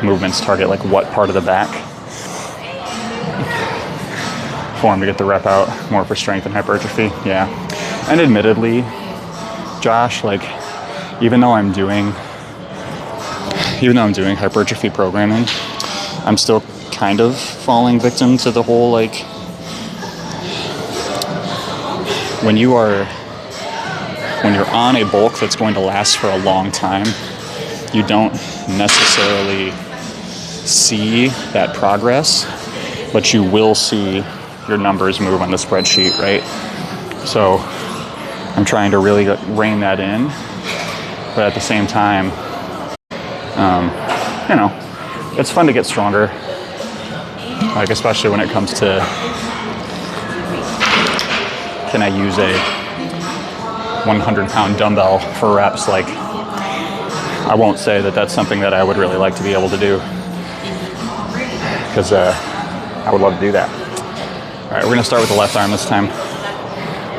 movements target like what part of the back for them to get the rep out more for strength and hypertrophy. Yeah. And admittedly, Josh, like even though I'm doing hypertrophy programming, I'm still kind of falling victim to the whole like when you're on a bulk that's going to last for a long time, you don't necessarily see that progress, but you will see your numbers move on the spreadsheet, right? So I'm trying to really rein that in, but at the same time, you know, it's fun to get stronger, like especially when it comes to, can I use a 100-pound dumbbell for reps? Like, I won't say that that's something that I would really like to be able to do, because I would love to do that. All right, we're gonna start with the left arm this time.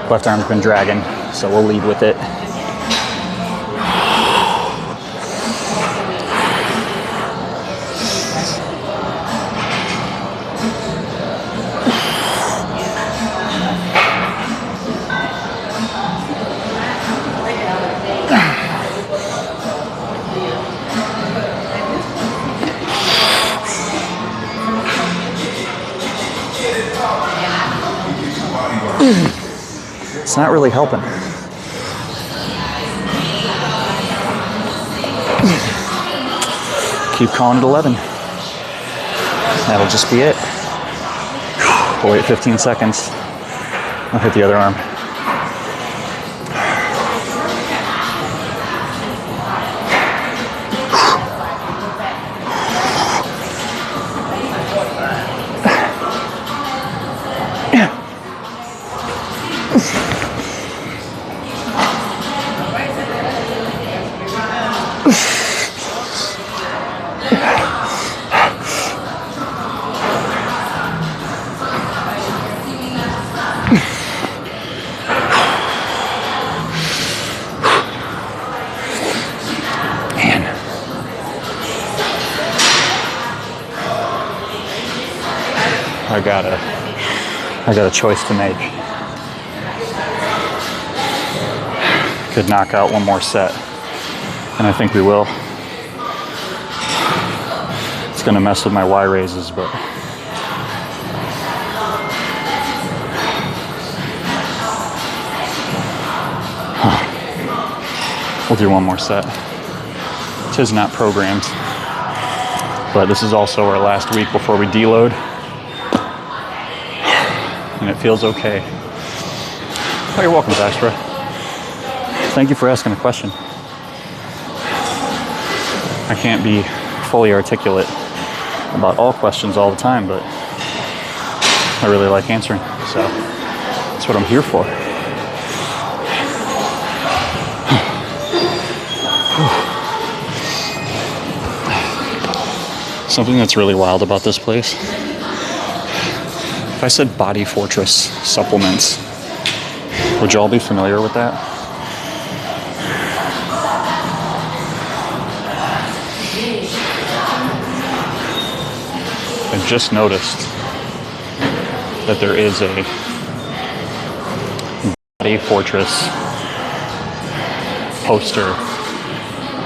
Left arm's been dragging, so we'll lead with it. It's not really helping. Keep calling it 11. That'll just be it. We'll wait 15 seconds. I'll hit the other arm. I got a choice to make. Could knock out one more set, and I think we will. It's gonna mess with my Y raises, but we'll do one more set. Tis not programmed, but this is also our last week before we deload. And it feels okay. Oh, you're welcome, Baxter. Thank you for asking a question. I can't be fully articulate about all questions all the time, but I really like answering, so that's what I'm here for. Something that's really wild about this place. If I said Body Fortress supplements, would you all be familiar with that? I've just noticed that there is a Body Fortress poster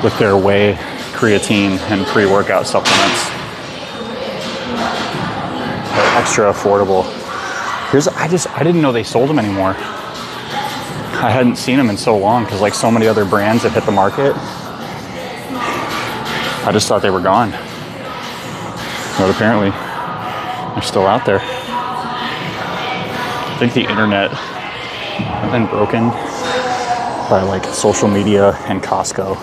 with their whey, creatine, and pre-workout supplements. They're extra affordable. I didn't know they sold them anymore. I hadn't seen them in so long because like so many other brands have hit the market. I just thought they were gone. But apparently they're still out there. I think the internet has been broken by like social media and Costco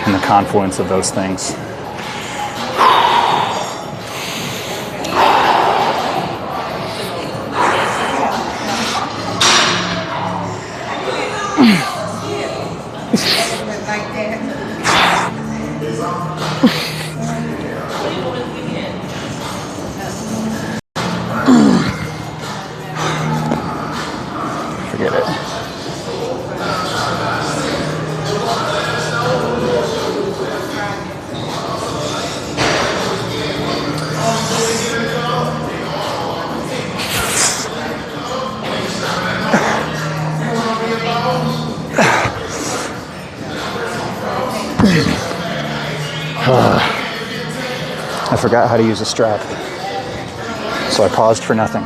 and the confluence of those things. Forget it. I forgot how to use a strap, so I paused for nothing.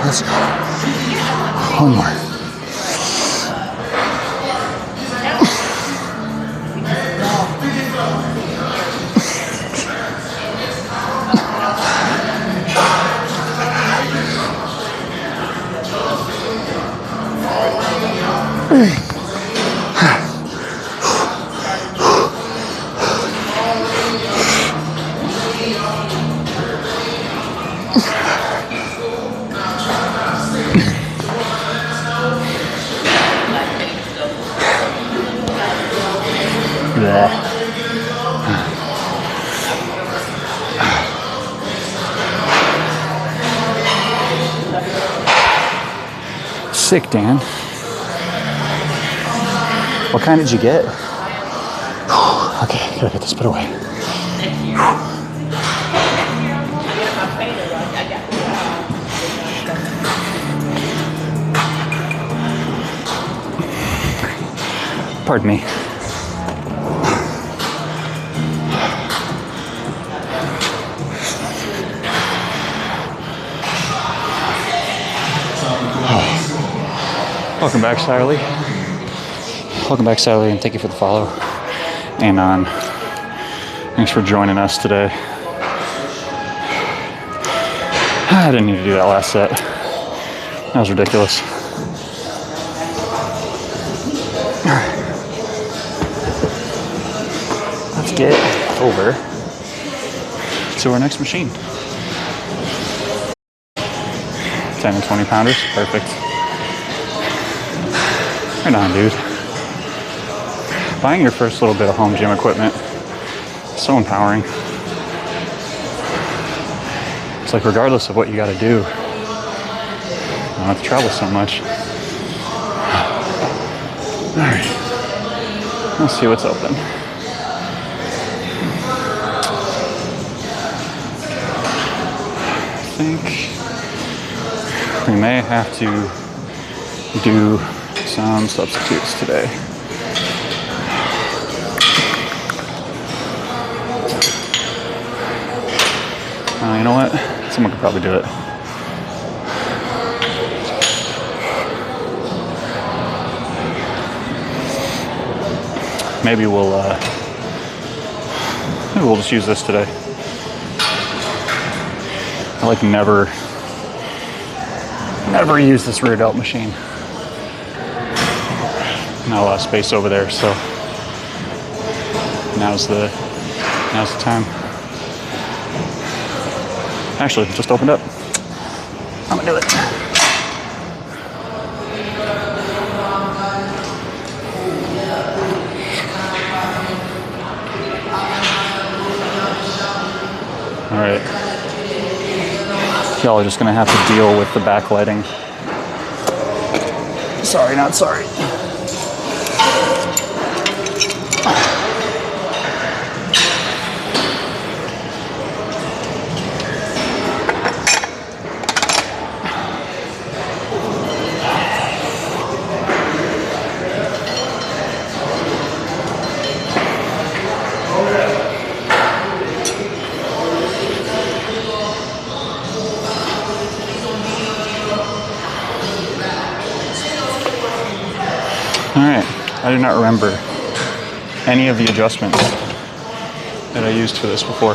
Let's go. One more. Sick, Dan. What kind did you get? Okay, gotta get this put away. Pardon me. Welcome back, Sally. Welcome back, Sally, and thank you for the follow. And on Thanks for joining us today. I didn't need to do that last set. That was ridiculous. Let's get over to our next machine. 10 and 20 pounders, perfect. Right on, dude. Buying your first little bit of home gym equipment, so empowering. It's like regardless of what you gotta do, you don't have to travel so much. All right, let's see what's open. I think we may have to do some substitutes today. You know what? Someone could probably do it. Maybe we'll just use this today. I like never use this rear delt machine. Not a lot of space over there, so now's the time. Actually, it just opened up. I'm gonna do it. All right. Y'all are just gonna have to deal with the backlighting. Sorry, not sorry. Alright, I do not remember any of the adjustments that I used for this before.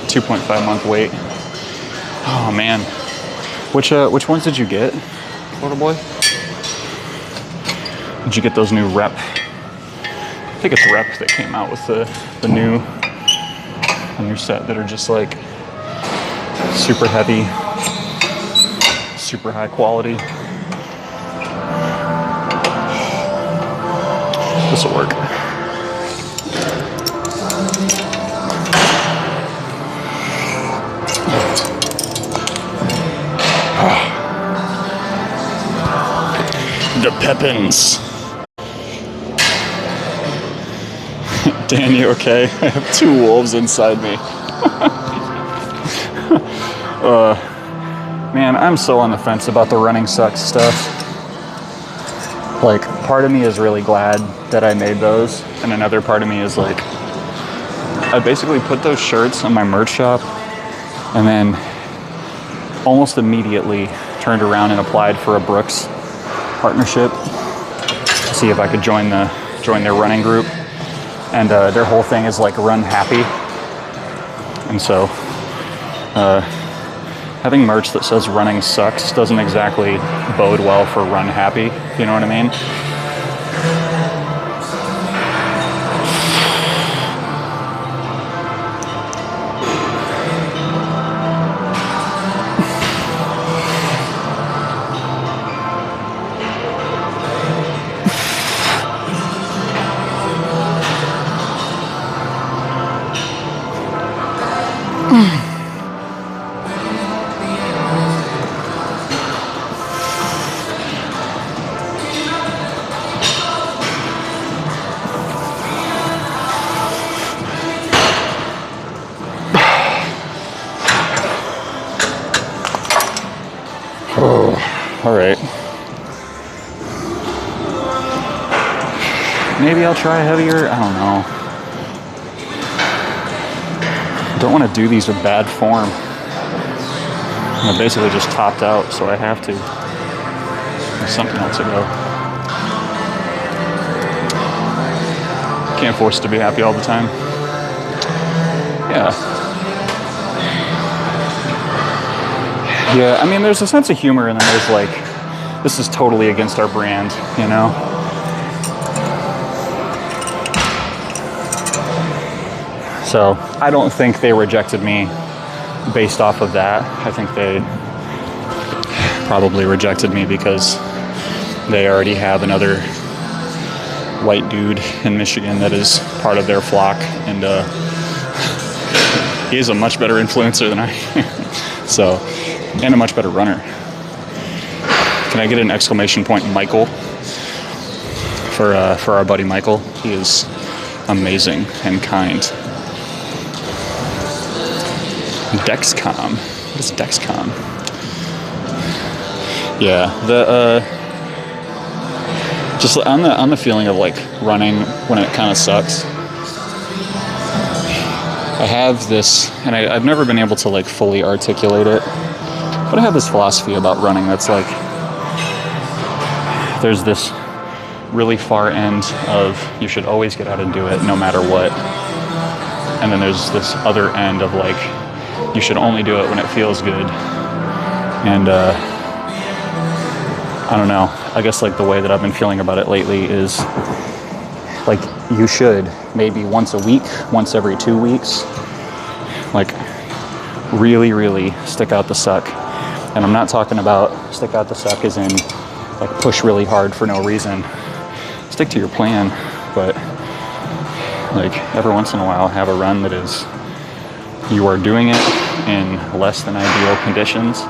2.5 month wait. Oh man. Which ones did you get, little boy? Did you get those new Rep? I think it's Rep that came out with the new set that are just like super heavy, super high quality. This will work. The Pepins. Dan, you okay? I have two wolves inside me. Man, I'm so on the fence about the running sucks stuff. Like, part of me is really glad that I made those, and another part of me is like, I basically put those shirts on my merch shop, and then almost immediately turned around and applied for a Brooks partnership to see if I could join their running group. And their whole thing is like run happy. And so having merch that says running sucks doesn't exactly bode well for run happy, you know what I mean? All right. Maybe I'll try heavier. I don't know. I don't want to do these with bad form. I basically just topped out, so I have to. There's something else to go. Can't force it to be happy all the time. Yeah. Yeah, I mean, there's a sense of humor, and then there's like, this is totally against our brand, you know? So I don't think they rejected me based off of that. I think they probably rejected me because they already have another white dude in Michigan that is part of their flock, and he's a much better influencer than I am. So, and a much better runner. Can I get an exclamation point, Michael, for our buddy Michael? He is amazing and kind. Dexcom. What is Dexcom? Yeah, just on the feeling of like running when it kind of sucks. I have this, and I've never been able to like fully articulate it, but I have this philosophy about running that's like, there's this really far end of you should always get out and do it no matter what, and then there's this other end of like you should only do it when it feels good. And I don't know, I guess like the way that I've been feeling about it lately is like you should maybe once a week, once every 2 weeks, like really stick out the suck. And I'm not talking about stick out the suck as in like push really hard for no reason. Stick to your plan, but like every once in a while have a run that is, you are doing it in less than ideal conditions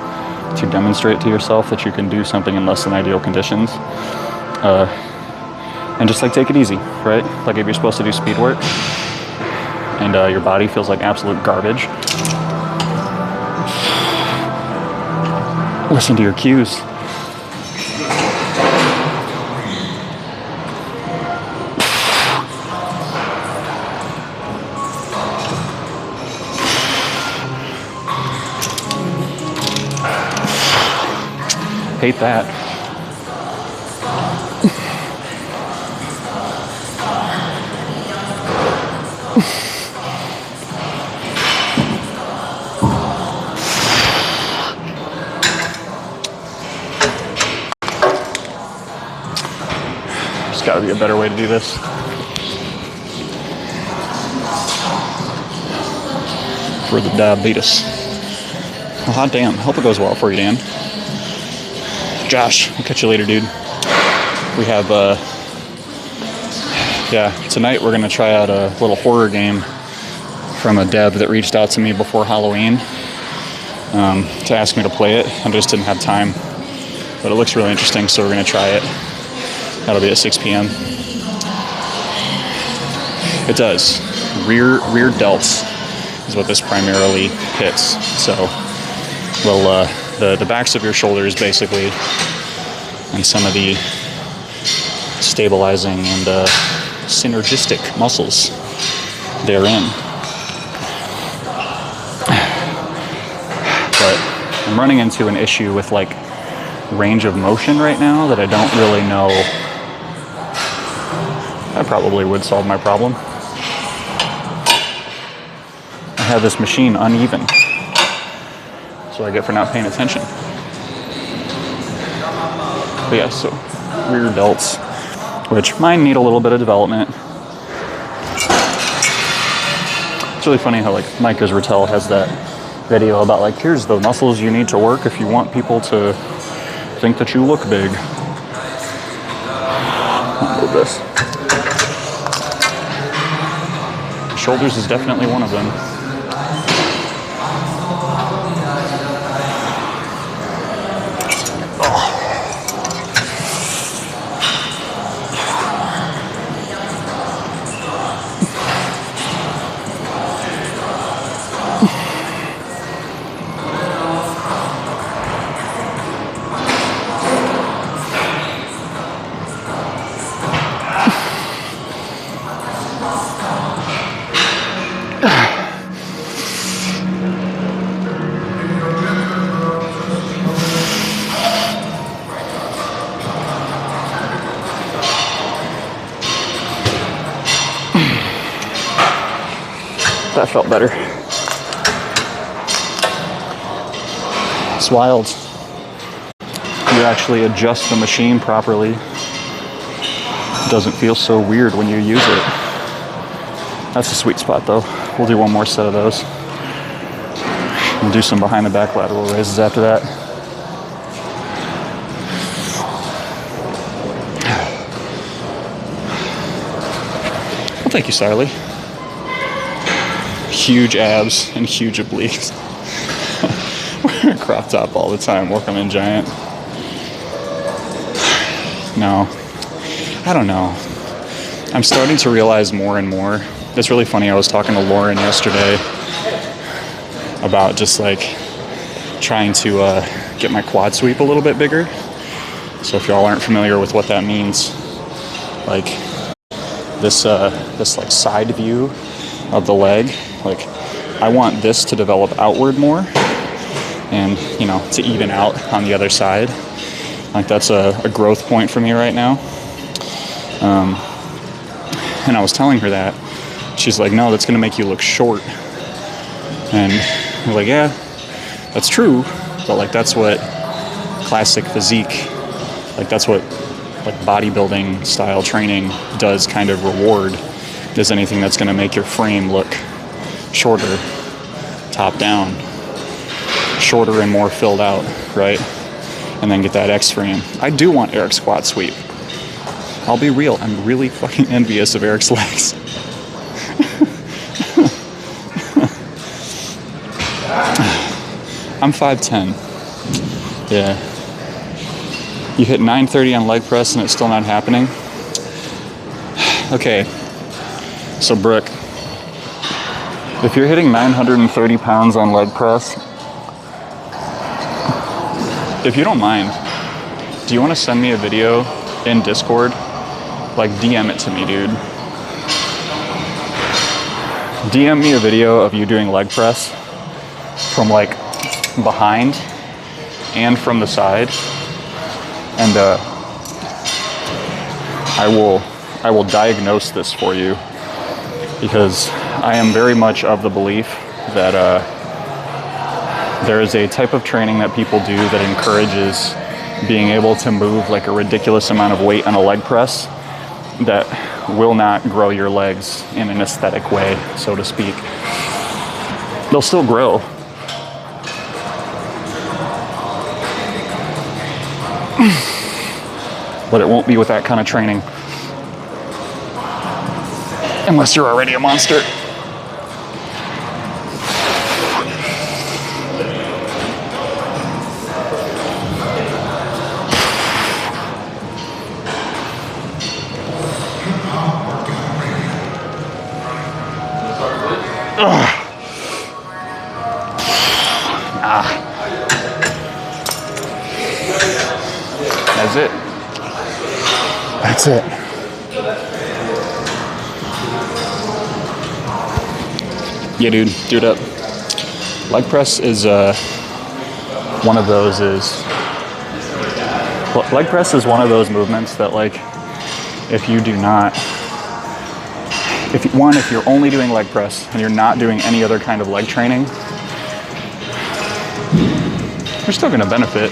to demonstrate to yourself that you can do something in less than ideal conditions. And just like take it easy, right? Like if you're supposed to do speed work and your body feels like absolute garbage, listen to your cues. Hate that. There's got to be a better way to do this. For the diabetes. Well, hot damn. Hope it goes well for you, Dan. Josh, I'll catch you later, dude. We have, tonight we're going to try out a little horror game from a dev that reached out to me before Halloween to ask me to play it. I just didn't have time, but it looks really interesting, so we're going to try it. That'll be at 6 p.m. It does. Rear delts is what this primarily hits. So, well, the backs of your shoulders, basically, and some of the stabilizing and synergistic muscles therein. But I'm running into an issue with like range of motion right now that I don't really know. That probably would solve my problem. I have this machine uneven. That's what I get for not paying attention. But yeah, so rear delts, which mine need a little bit of development. It's really funny how like Mike Israetel has that video about like, here's the muscles you need to work if you want people to think that you look big. I'll move this. Shoulders is definitely one of them. That felt better. It's wild. You actually adjust the machine properly. It doesn't feel so weird when you use it. That's a sweet spot though. We'll do one more set of those. We'll do some behind the back lateral raises after that. Well, thank you, Sarly. Huge abs and huge obliques. Wearing a crop top all the time, working in giant. No, I don't know. I'm starting to realize more and more. It's really funny. I was talking to Lauren yesterday about just like trying to get my quad sweep a little bit bigger. So if y'all aren't familiar with what that means, like this like side view of the leg, like I want this to develop outward more and, you know, to even out on the other side. Like that's a growth point for me right now. And I was telling her that. She's like, no, that's gonna make you look short. And I was like, yeah, that's true, but like that's what classic physique, like that's what like bodybuilding style training does kind of reward, is anything that's gonna make your frame look shorter, top down, shorter and more filled out, right? And then get that X frame. I do want Eric's squat sweep. I'll be real, I'm really fucking envious of Eric's legs. I'm 5'10". Yeah. You hit 930 on leg press and it's still not happening? Okay. So Brooke, if you're hitting 930 pounds on leg press, if you don't mind, do you want to send me a video in Discord? Like DM it to me, dude. DM me a video of you doing leg press from like behind and from the side, and I will diagnose this for you, because I am very much of the belief that there is a type of training that people do that encourages being able to move like a ridiculous amount of weight on a leg press that will not grow your legs in an aesthetic way, so to speak. They'll still grow, but it won't be with that kind of training. Unless you're already a monster. That's it. That's it. Yeah, dude, do it up. Leg press is one of those leg press is one of those movements that, like, if you do not, if you're only doing leg press and you're not doing any other kind of leg training, you're still going to benefit.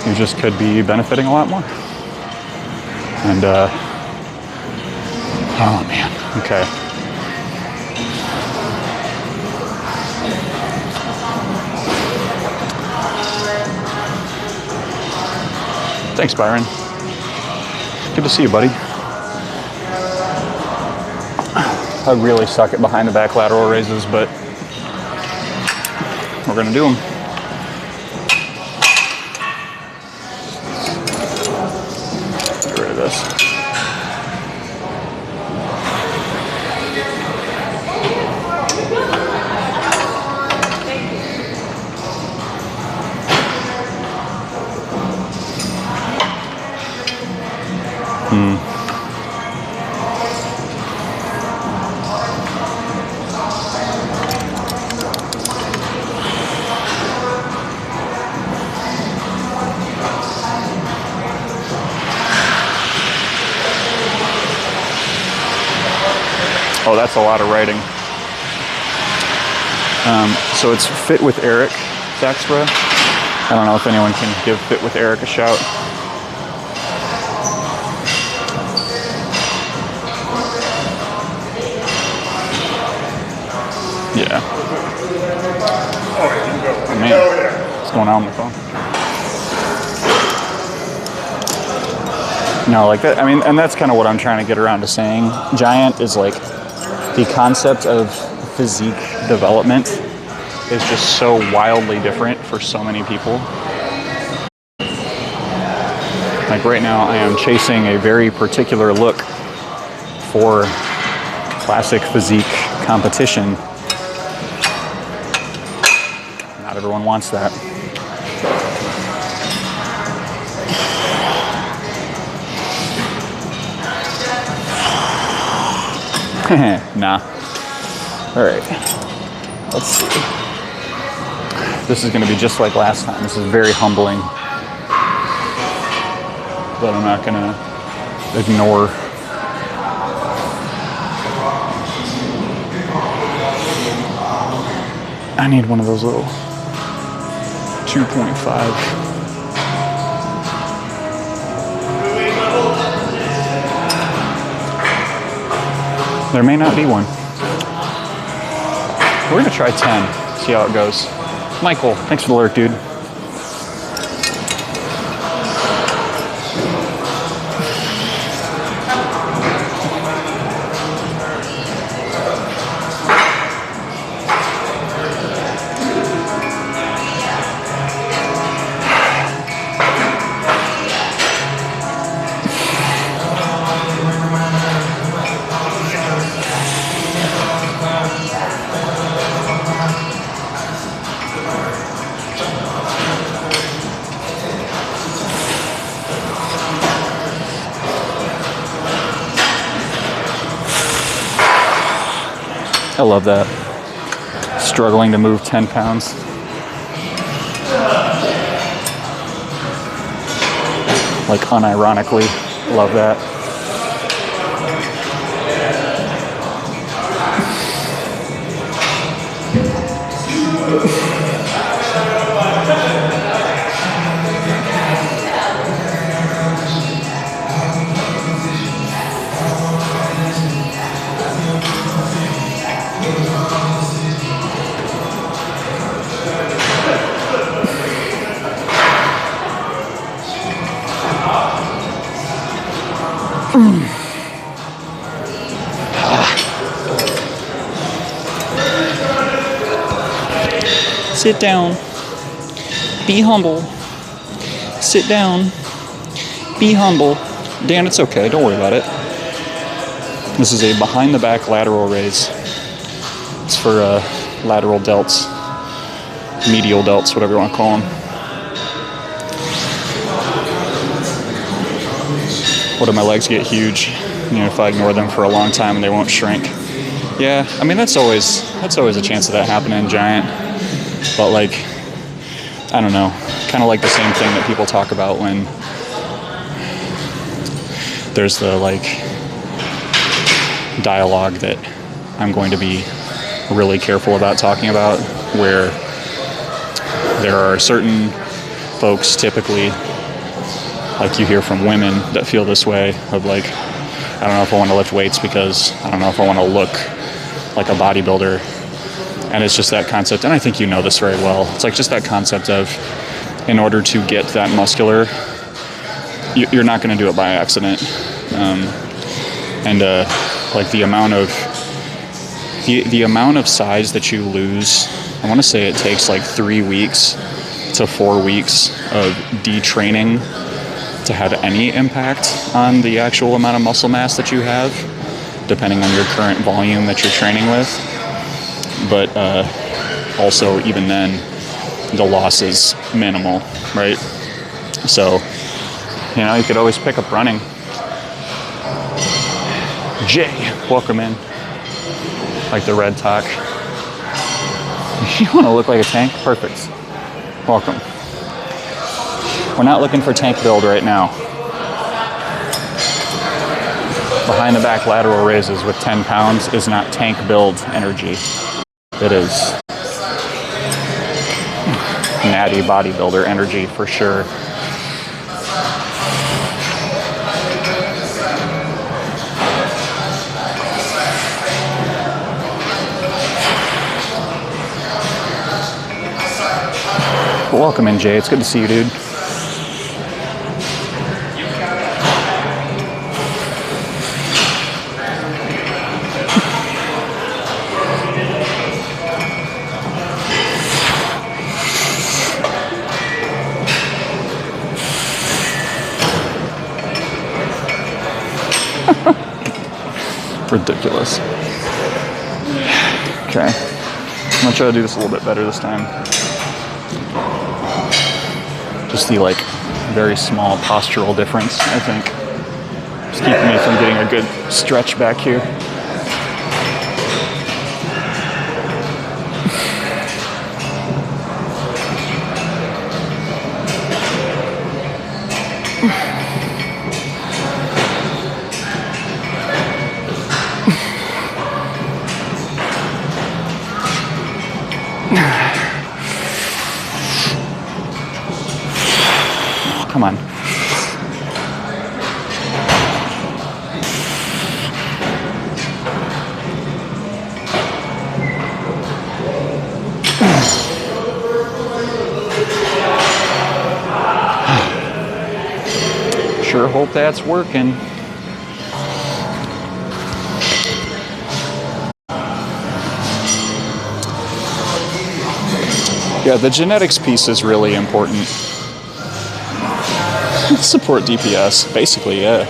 You just could be benefiting a lot more. And oh man, okay. Thanks, Byron. Good to see you, buddy. I really suck at behind the back lateral raises, but we're gonna do them. Get rid of this. Oh, that's a lot of writing. So it's Fit with Eric, Zaxbra. I don't know if anyone can give Fit with Eric a shout. Yeah. Oh, man, what's going on with the phone? No, like that, I mean, and that's kind of what I'm trying to get around to saying. Giant is like, the concept of physique development is just so wildly different for so many people. Like right now, I am chasing a very particular look for classic physique competition. Not everyone wants that. Nah. All right. Let's see. This is going to be just like last time. This is very humbling. But I'm not going to ignore. I need one of those little 2.5. There may not be one. We're gonna try 10, see how it goes. Michael, thanks for the lurk, dude. I love that. Struggling to move 10 pounds. Like unironically, love that. Sit down. Be humble. Sit down. Be humble. Dan, it's okay. Don't worry about it. This is a behind the back lateral raise. It's for lateral delts, medial delts, whatever you want to call them. What if my legs get huge? You know, if I ignore them for a long time and they won't shrink. Yeah, I mean that's always a chance of that happening in Giant. But like, I don't know, kind of like the same thing that people talk about when there's the like dialogue that I'm going to be really careful about talking about, where there are certain folks, typically, like you hear from women that feel this way of like, I don't know if I want to lift weights because I don't know if I want to look like a bodybuilder. And it's just that concept, and I think you know this very well. It's like just that concept of, in order to get that muscular, you're not going to do it by accident. Like the amount of size that you lose, I want to say it takes like 3 weeks to 4 weeks of detraining to have any impact on the actual amount of muscle mass that you have, depending on your current volume that you're training with. But also, even then, the loss is minimal, right? So, you know, you could always pick up running. Jay, welcome in. Like the red talk. You want to look like a tank? Perfect. Welcome. We're not looking for tank build right now. Behind the back lateral raises with 10 pounds is not tank build energy. It is natty bodybuilder energy for sure. Well, welcome in, Jay. It's good to see you, dude. Ridiculous. Okay. I'm gonna try to do this a little bit better this time. Just the like very small postural difference, I think. Just keeping me from getting a good stretch back here. Come on. Sure hope that's working. Yeah, the genetics piece is really important. Support DPS, basically, yeah.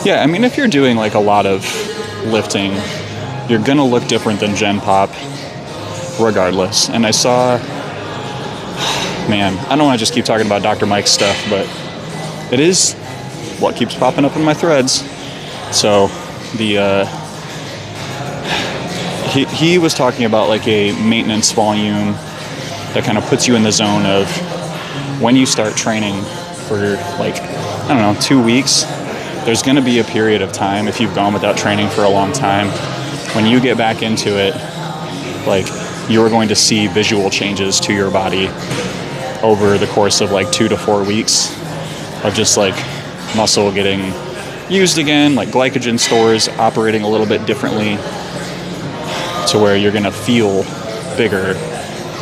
Yeah, I mean, if you're doing like a lot of lifting, you're gonna look different than Gen Pop, regardless. And I saw, man, I don't want to just keep talking about Dr. Mike's stuff, but it is what keeps popping up in my threads. So the he was talking about like a maintenance volume that kind of puts you in the zone of when you start training for like, I don't know, 2 weeks. There's going to be a period of time, if you've gone without training for a long time, when you get back into it, like you're going to see visual changes to your body over the course of like 2 to 4 weeks of just like muscle getting used again, like glycogen stores operating a little bit differently to where you're going to feel bigger,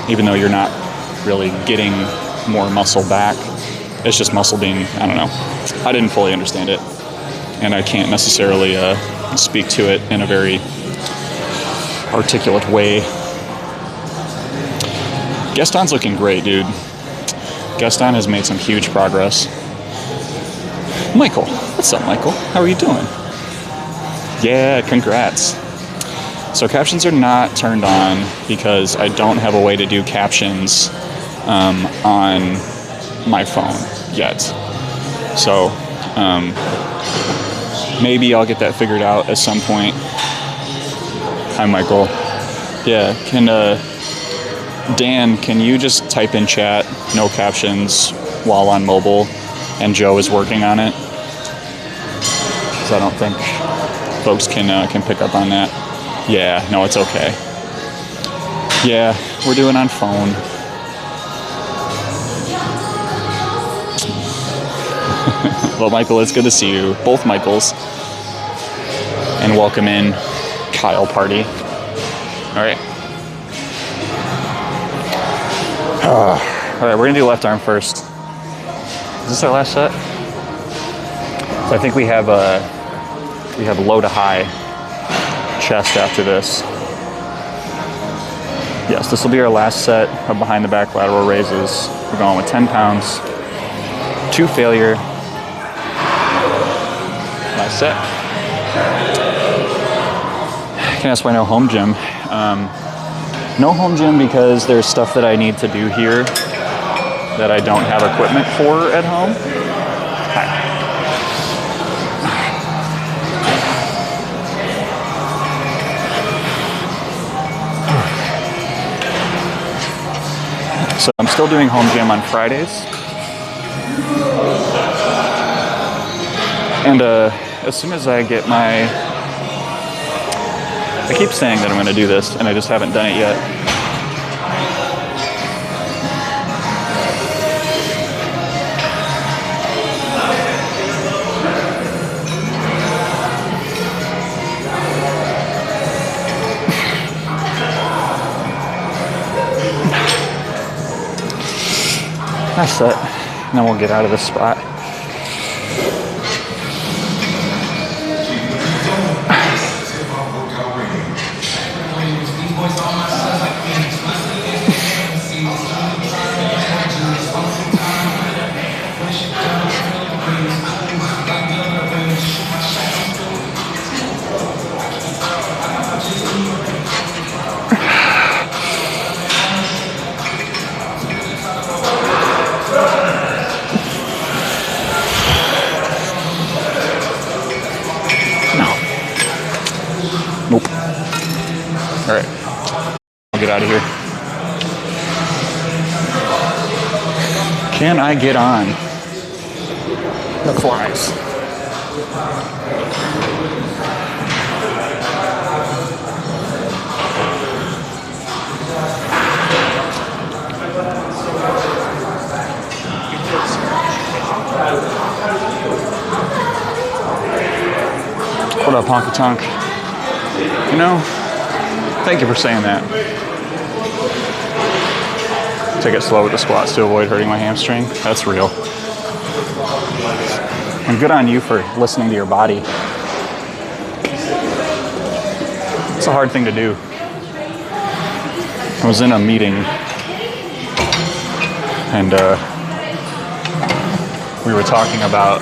even though you're not really getting more muscle back. It's just muscle being, I don't know. I didn't fully understand it, and I can't necessarily speak to it in a very articulate way. Gaston's looking great, dude. Gaston has made some huge progress. Michael, what's up, Michael? How are you doing? Yeah, congrats. So captions are not turned on because I don't have a way to do captions on my phone yet. So maybe I'll get that figured out at some point. Hi, Michael. Yeah, Dan, can you just type in chat, no captions, while on mobile, and Joe is working on it? Because I don't think folks can pick up on that. Yeah, no, it's okay. Yeah, we're doing on phone. Well, Michael, it's good to see you. Both Michaels. And welcome in Kyle Party. All right. All right, we're going to do left arm first. Is this our last set? So I think we have low to high chest after this. Yes, this will be our last set of behind the back lateral raises. We're going with 10 pounds, 2 failure. Last set. Can I ask why no home gym? No home gym because there's stuff that I need to do here that I don't have equipment for at home. Hi. So I'm still doing home gym on Fridays. And as soon as I get my... I keep saying that I'm going to do this, and I just haven't done it yet. That's it. And then we'll get out of this spot. Nope. All right. I'll get out of here. Can I get on the flies? What up, Honky Tonk? You know, thank you for saying that. Take it slow with the squats to avoid hurting my hamstring. That's real. And good on you for listening to your body. It's a hard thing to do. I was in a meeting and we were talking about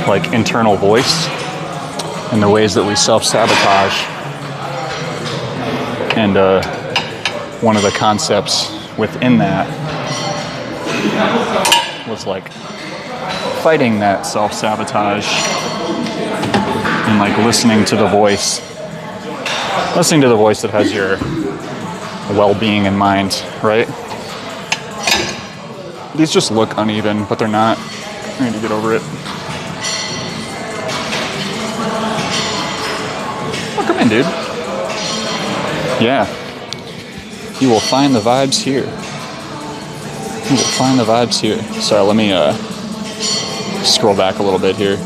like internal voice and the ways that we self-sabotage. And one of the concepts within that was like fighting that self-sabotage and like listening to the voice that has your well-being in mind, right? These just look uneven, but they're not. I need to get over it. Oh, come in, dude. Yeah. You will find the vibes here. You will find the vibes here. Sorry, let me scroll back a little bit here.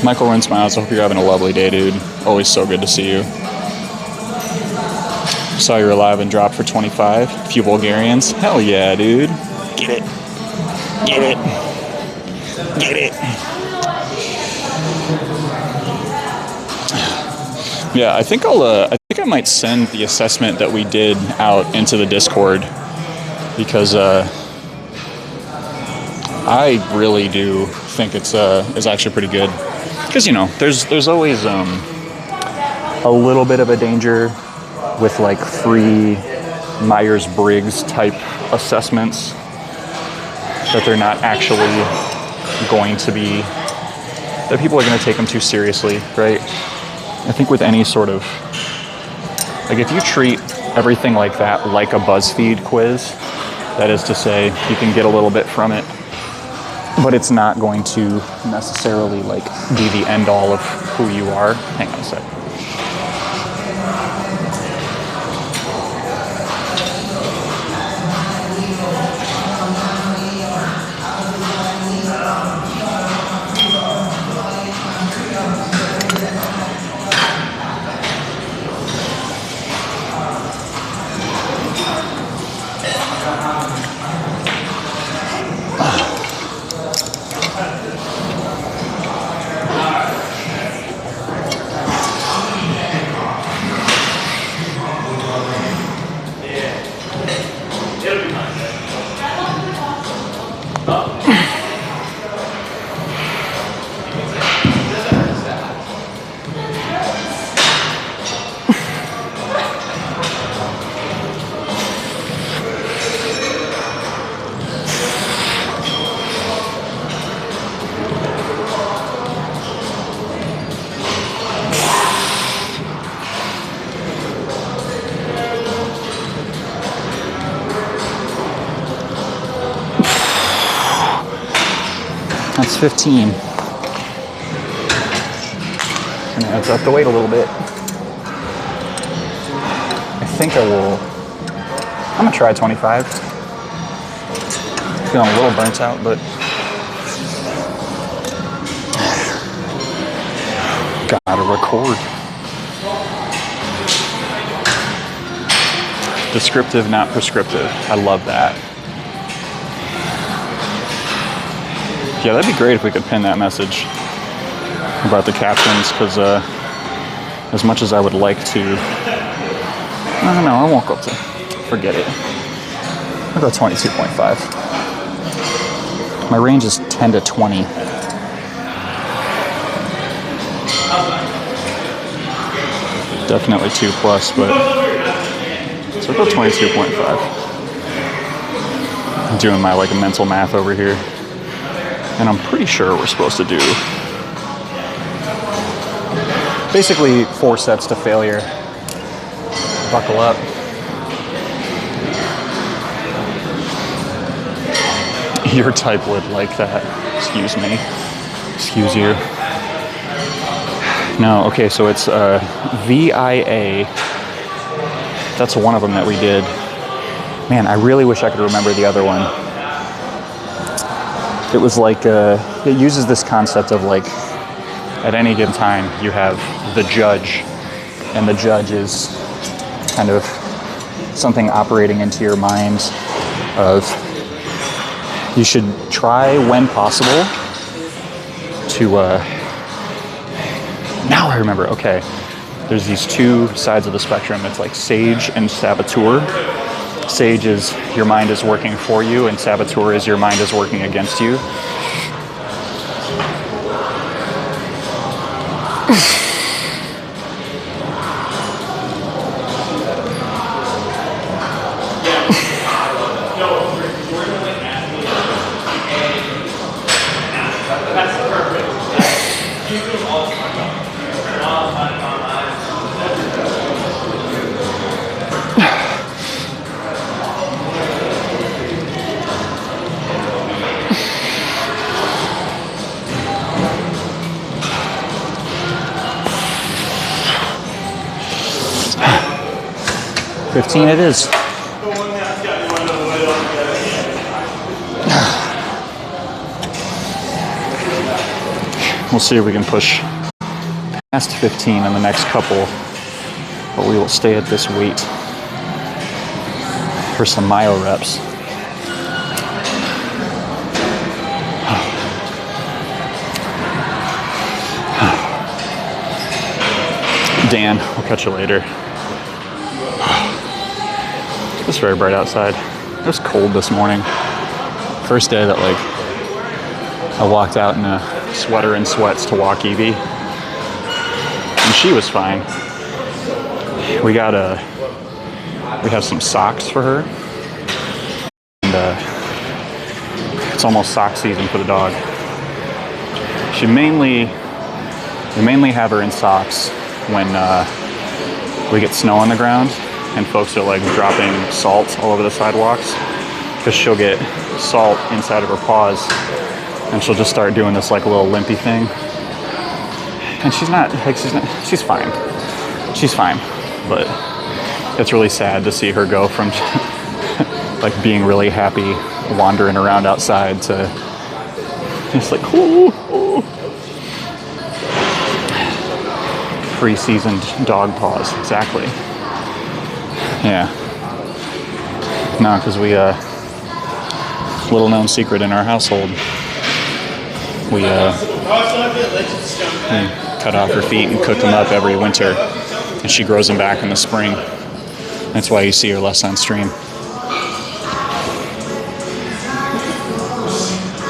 Michael Rin Smiles, I hope you're having a lovely day, dude. Always so good to see you. Saw you were live and dropped for 25. A few Bulgarians. Hell yeah, dude. Get it. Get it. Get it. Yeah, I think I might send the assessment that we did out into the Discord because I really do think it's actually pretty good. Because, you know, there's always a little bit of a danger with like free Myers-Briggs type assessments that they're not actually going to be, that people are going to take them too seriously, right? I think with any sort of, like if you treat everything like that like a BuzzFeed quiz, that is to say you can get a little bit from it, but it's not going to necessarily like be the end all of who you are. Hang on a sec. That's 15. And adds up the weight a little bit. I think I will, I'm gonna try 25. Feeling a little burnt out, but gotta record. Descriptive, not prescriptive. I love that. Yeah, that'd be great if we could pin that message about the captions, because as much as I would like to, no, I won't go up to, forget it. I'll go 22.5. My range is 10 to 20. Definitely 2 plus, but so I'll go 22.5. I'm doing my like mental math over here. And I'm pretty sure we're supposed to do basically 4 sets to failure. Buckle up. Your type would like that. Excuse me. Excuse you. No, okay, so it's VIA. That's one of them that we did. Man, I really wish I could remember the other one. It was like, it uses this concept of like, at any given time, you have the judge, and the judge is kind of something operating into your mind of, you should try when possible to, now I remember, okay, there's these 2 sides of the spectrum. It's like sage and saboteur. Sage is your mind is working for you, and saboteur is your mind is working against you. $15 it is. We'll see if we can push past 15 in the next couple, but we will stay at this weight for some myo reps. Dan, we'll catch you later. It's very bright outside. It was cold this morning. First day that like I walked out in a sweater and sweats to walk Evie, and she was fine. We have some socks for her, and it's almost sock season for the dog. We mainly have her in socks when we get snow on the ground and folks are like dropping salt all over the sidewalks, because she'll get salt inside of her paws and she'll just start doing this like little limpy thing. And she's fine. She's fine. But it's really sad to see her go from like being really happy wandering around outside to just like, ooh. Pre-seasoned dog paws, exactly. Yeah. No, because we, little known secret in our household, we cut off her feet and cook them up every winter, and she grows them back in the spring. That's why you see her less on stream.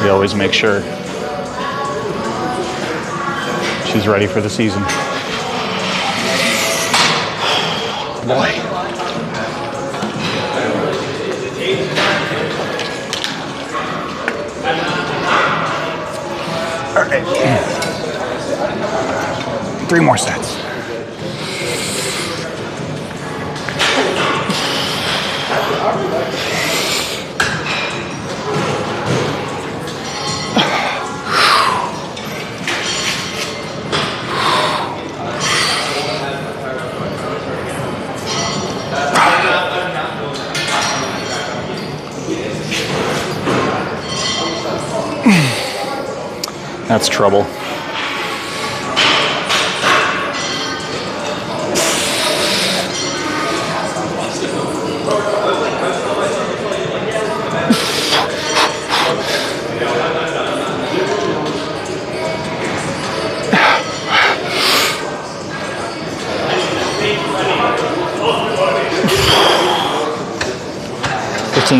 We always make sure she's ready for the season. Boy. All right. 3 more sets. That's trouble.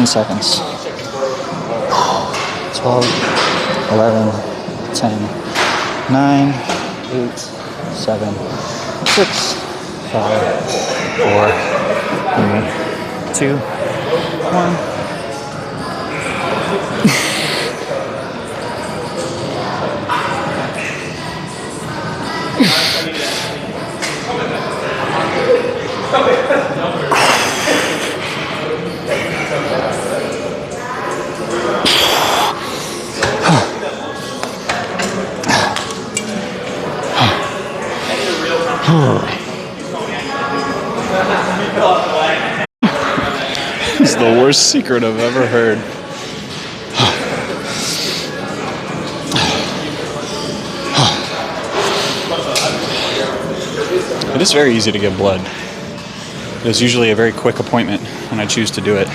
Seconds. 12, 11, 10, 9, 8, 7, 6, 5, 4, 3, 2, 1. This is the worst secret I've ever heard. It is very easy to get blood. There's usually a very quick appointment when I choose to do it,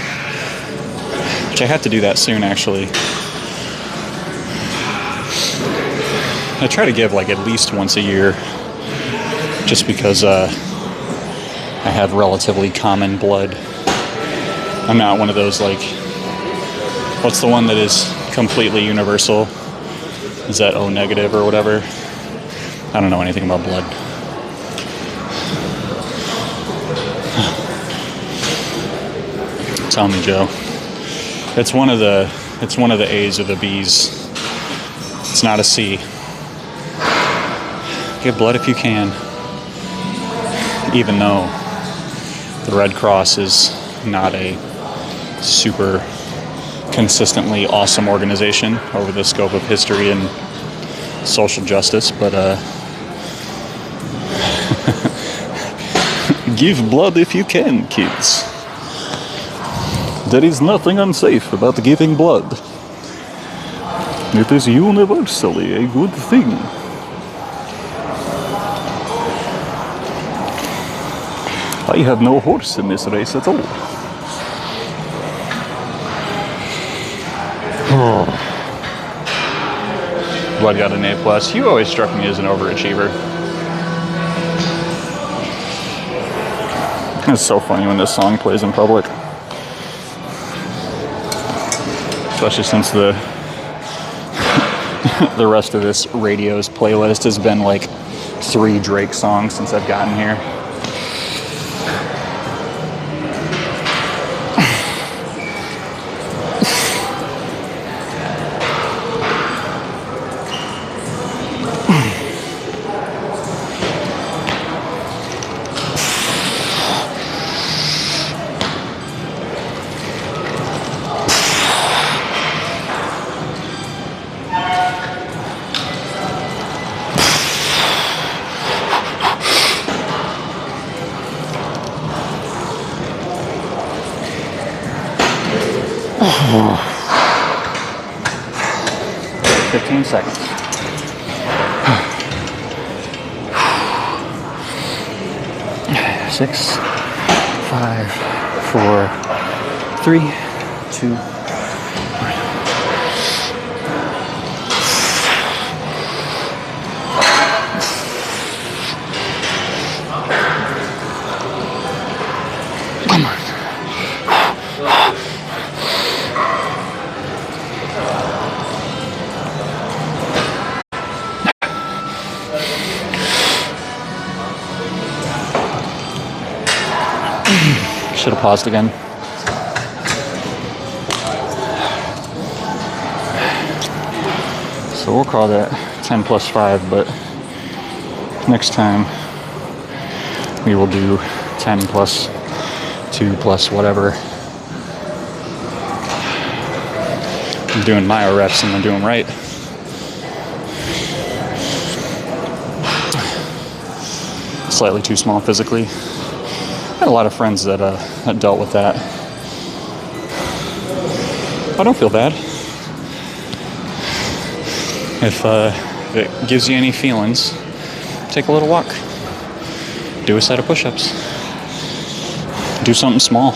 which I have to do that soon, actually. I try to give like at least once a year, just because I have relatively common blood. I'm not one of those, like, what's the one that is completely universal? Is that O negative or whatever? I don't know anything about blood. Tell me, Joe. It's one of the A's or the B's. It's not a C. Give blood if you can. Even though the Red Cross is not a super consistently awesome organization over the scope of history and social justice, but give blood if you can, kids. There is nothing unsafe about giving blood. It is universally a good thing. I have no horse in this race at all. Blood got an A+. You always struck me as an overachiever. It's so funny when this song plays in public. Especially since the rest of this radio's playlist has been like 3 Drake songs since I've gotten here. Oh. 15 seconds. Six, 5, 4, 3, 2, 1. Come on. Should have paused again. So we'll call that 10 plus 5, but next time we will do 10 plus 2 plus whatever. I'm doing myo reps and I'm doing right. Slightly too small physically. I had a lot of friends that dealt with that. I don't feel bad. if it gives you any feelings, take a little walk. Do a set of push-ups. Do something small.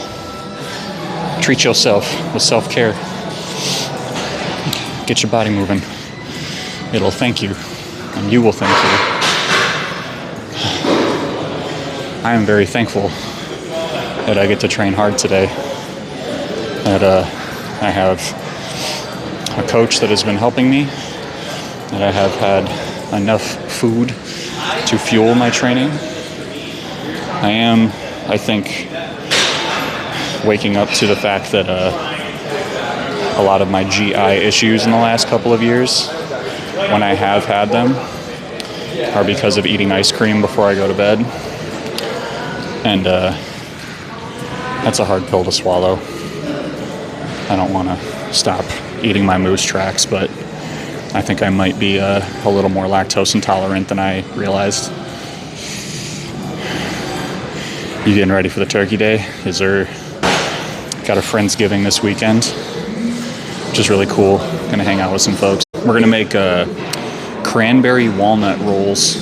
Treat yourself with self-care. Get your body moving. It'll thank you, and you will thank you. I am very thankful that I get to train hard today. That I have a coach that has been helping me. That I have had enough food to fuel my training. I am, I think, waking up to the fact that a lot of my GI issues in the last couple of years, when I have had them, are because of eating ice cream before I go to bed. And that's a hard pill to swallow. I don't want to stop eating my moose tracks, but I think I might be a little more lactose intolerant than I realized. You getting ready for the turkey day? Got a Friendsgiving this weekend, which is really cool. Gonna hang out with some folks. We're gonna make cranberry walnut rolls.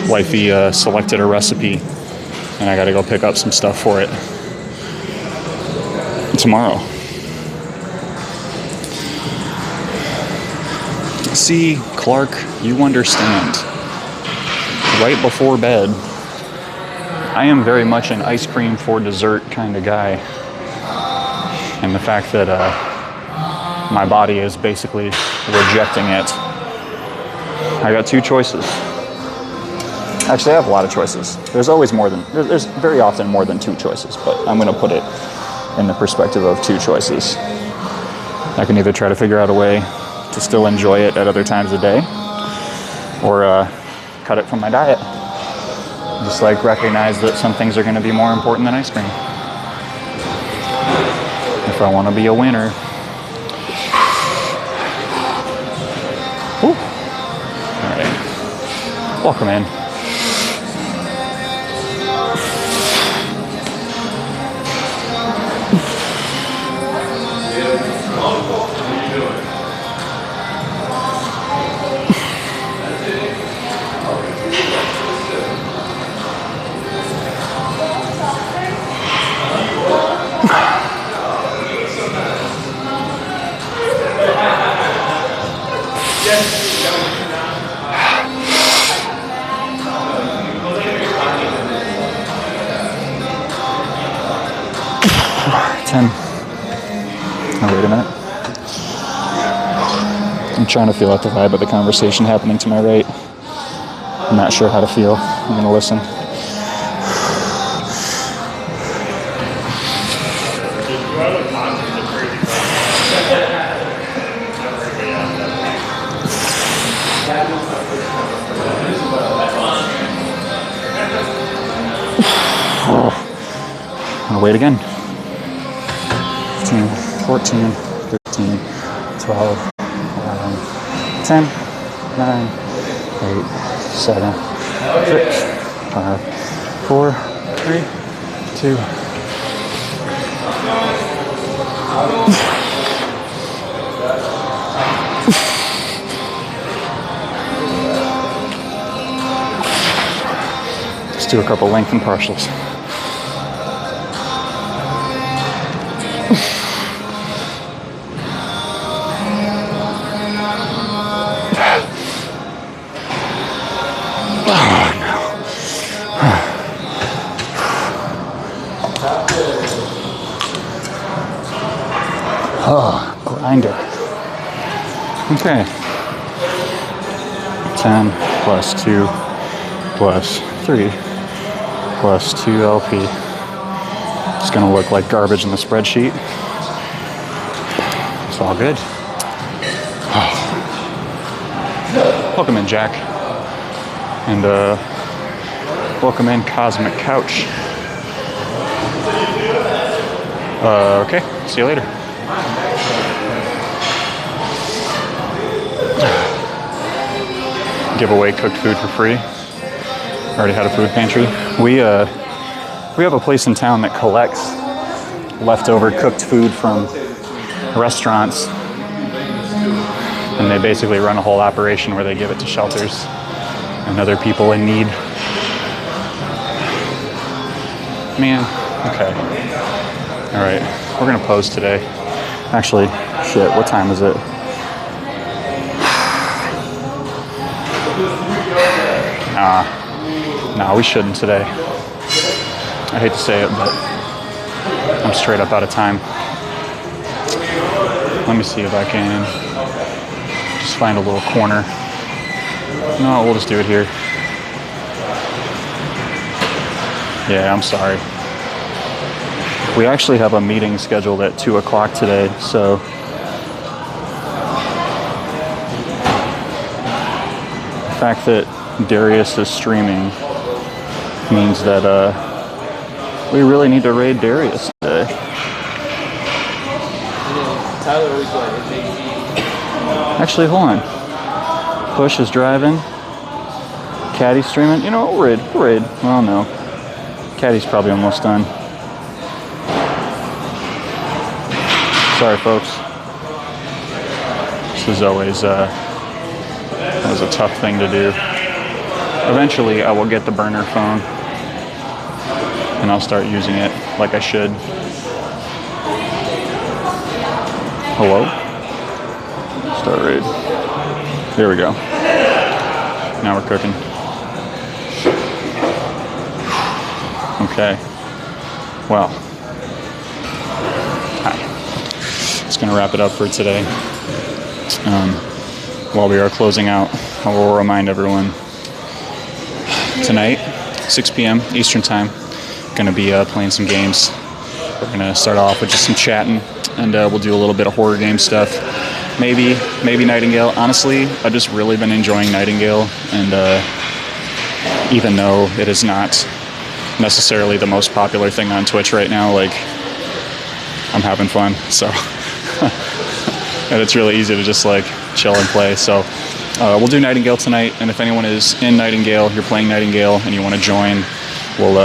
Wifey selected a recipe, and I gotta go pick up some stuff for it tomorrow. See, Clark, you understand. Right before bed, I am very much an ice cream for dessert kind of guy. And the fact that my body is basically rejecting it. I got two choices. Actually, I have a lot of choices. There's very often more than two choices, but I'm going to put it in the perspective of two choices. I can either try to figure out a way to still enjoy it at other times of day, or cut it from my diet. Just like recognize that some things are going to be more important than ice cream. If I want to be a winner. Whew. All right. Welcome in. Oh, wait a minute. I'm trying to feel out the vibe of the conversation happening to my right. I'm not sure how to feel. I'm going to listen. I'm going to wait again. 15, 14, 15, 12, 11, 10, 9, 8, 7, 6, 5, 4, 3, 2. Let's do a couple length and partials. Oh, grinder. Okay. 10 plus 2 plus 3 plus 2 LP. It's going to look like garbage in the spreadsheet. It's all good. Oh. Welcome in, Jack. And welcome in, Cosmic Couch. Okay, see you later. Give away cooked food for free. Already had a food pantry. We have a place in town that collects leftover cooked food from restaurants And they basically run a whole operation where they give it to shelters and other people in need. Man, okay. All right, we're gonna pose today. Actually, shit, what time is it? Nah, we shouldn't today. I hate to say it, but I'm straight up out of time. Let me see if I can just find a little corner. No, we'll just do it here. Yeah, I'm sorry. We actually have a meeting scheduled at 2 o'clock today, so the fact that Darius is streaming means that we really need to raid Darius today. Tyler was like, Actually, hold on. Push is driving. Caddy's streaming. You know, we'll raid. Well, no. Caddy's probably almost done. Sorry, folks. This is always a tough thing to do. Eventually, I will get the burner phone, and I'll start using it like I should. Hello? Start raid. There we go. Now we're cooking. Okay. Well. Hi. Just gonna wrap it up for today. While we are closing out, I will remind everyone tonight, 6 p.m. Eastern Time, gonna be playing some games. We're gonna start off with just some chatting, and we'll do a little bit of horror game stuff. Maybe Nightingale. Honestly, I've just really been enjoying Nightingale, and even though it is not necessarily the most popular thing on Twitch right now, like, I'm having fun, so and it's really easy to just like chill and play. So we'll do Nightingale tonight, and if anyone is in Nightingale, you're playing Nightingale and you want to join, we'll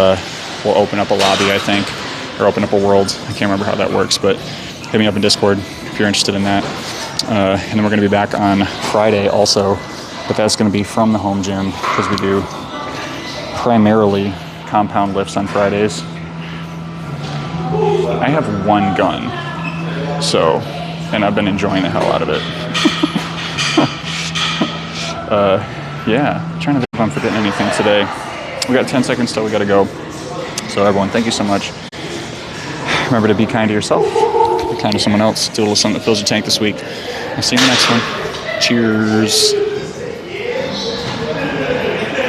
open up a lobby, I think, or open up a world. I can't remember how that works, but hit me up in Discord if you're interested in that. And then we're going to be back on Friday also, but that's going to be from the home gym because we do primarily compound lifts on Fridays. I have one gun, so, and I've been enjoying the hell out of it. Yeah, I'm trying to think if I'm forgetting anything today. We got 10 seconds till we got to go. So everyone, thank you so much. Remember to be kind to yourself, be kind to someone else, do a little something that fills your tank this week. I'll see you in the next one. Cheers.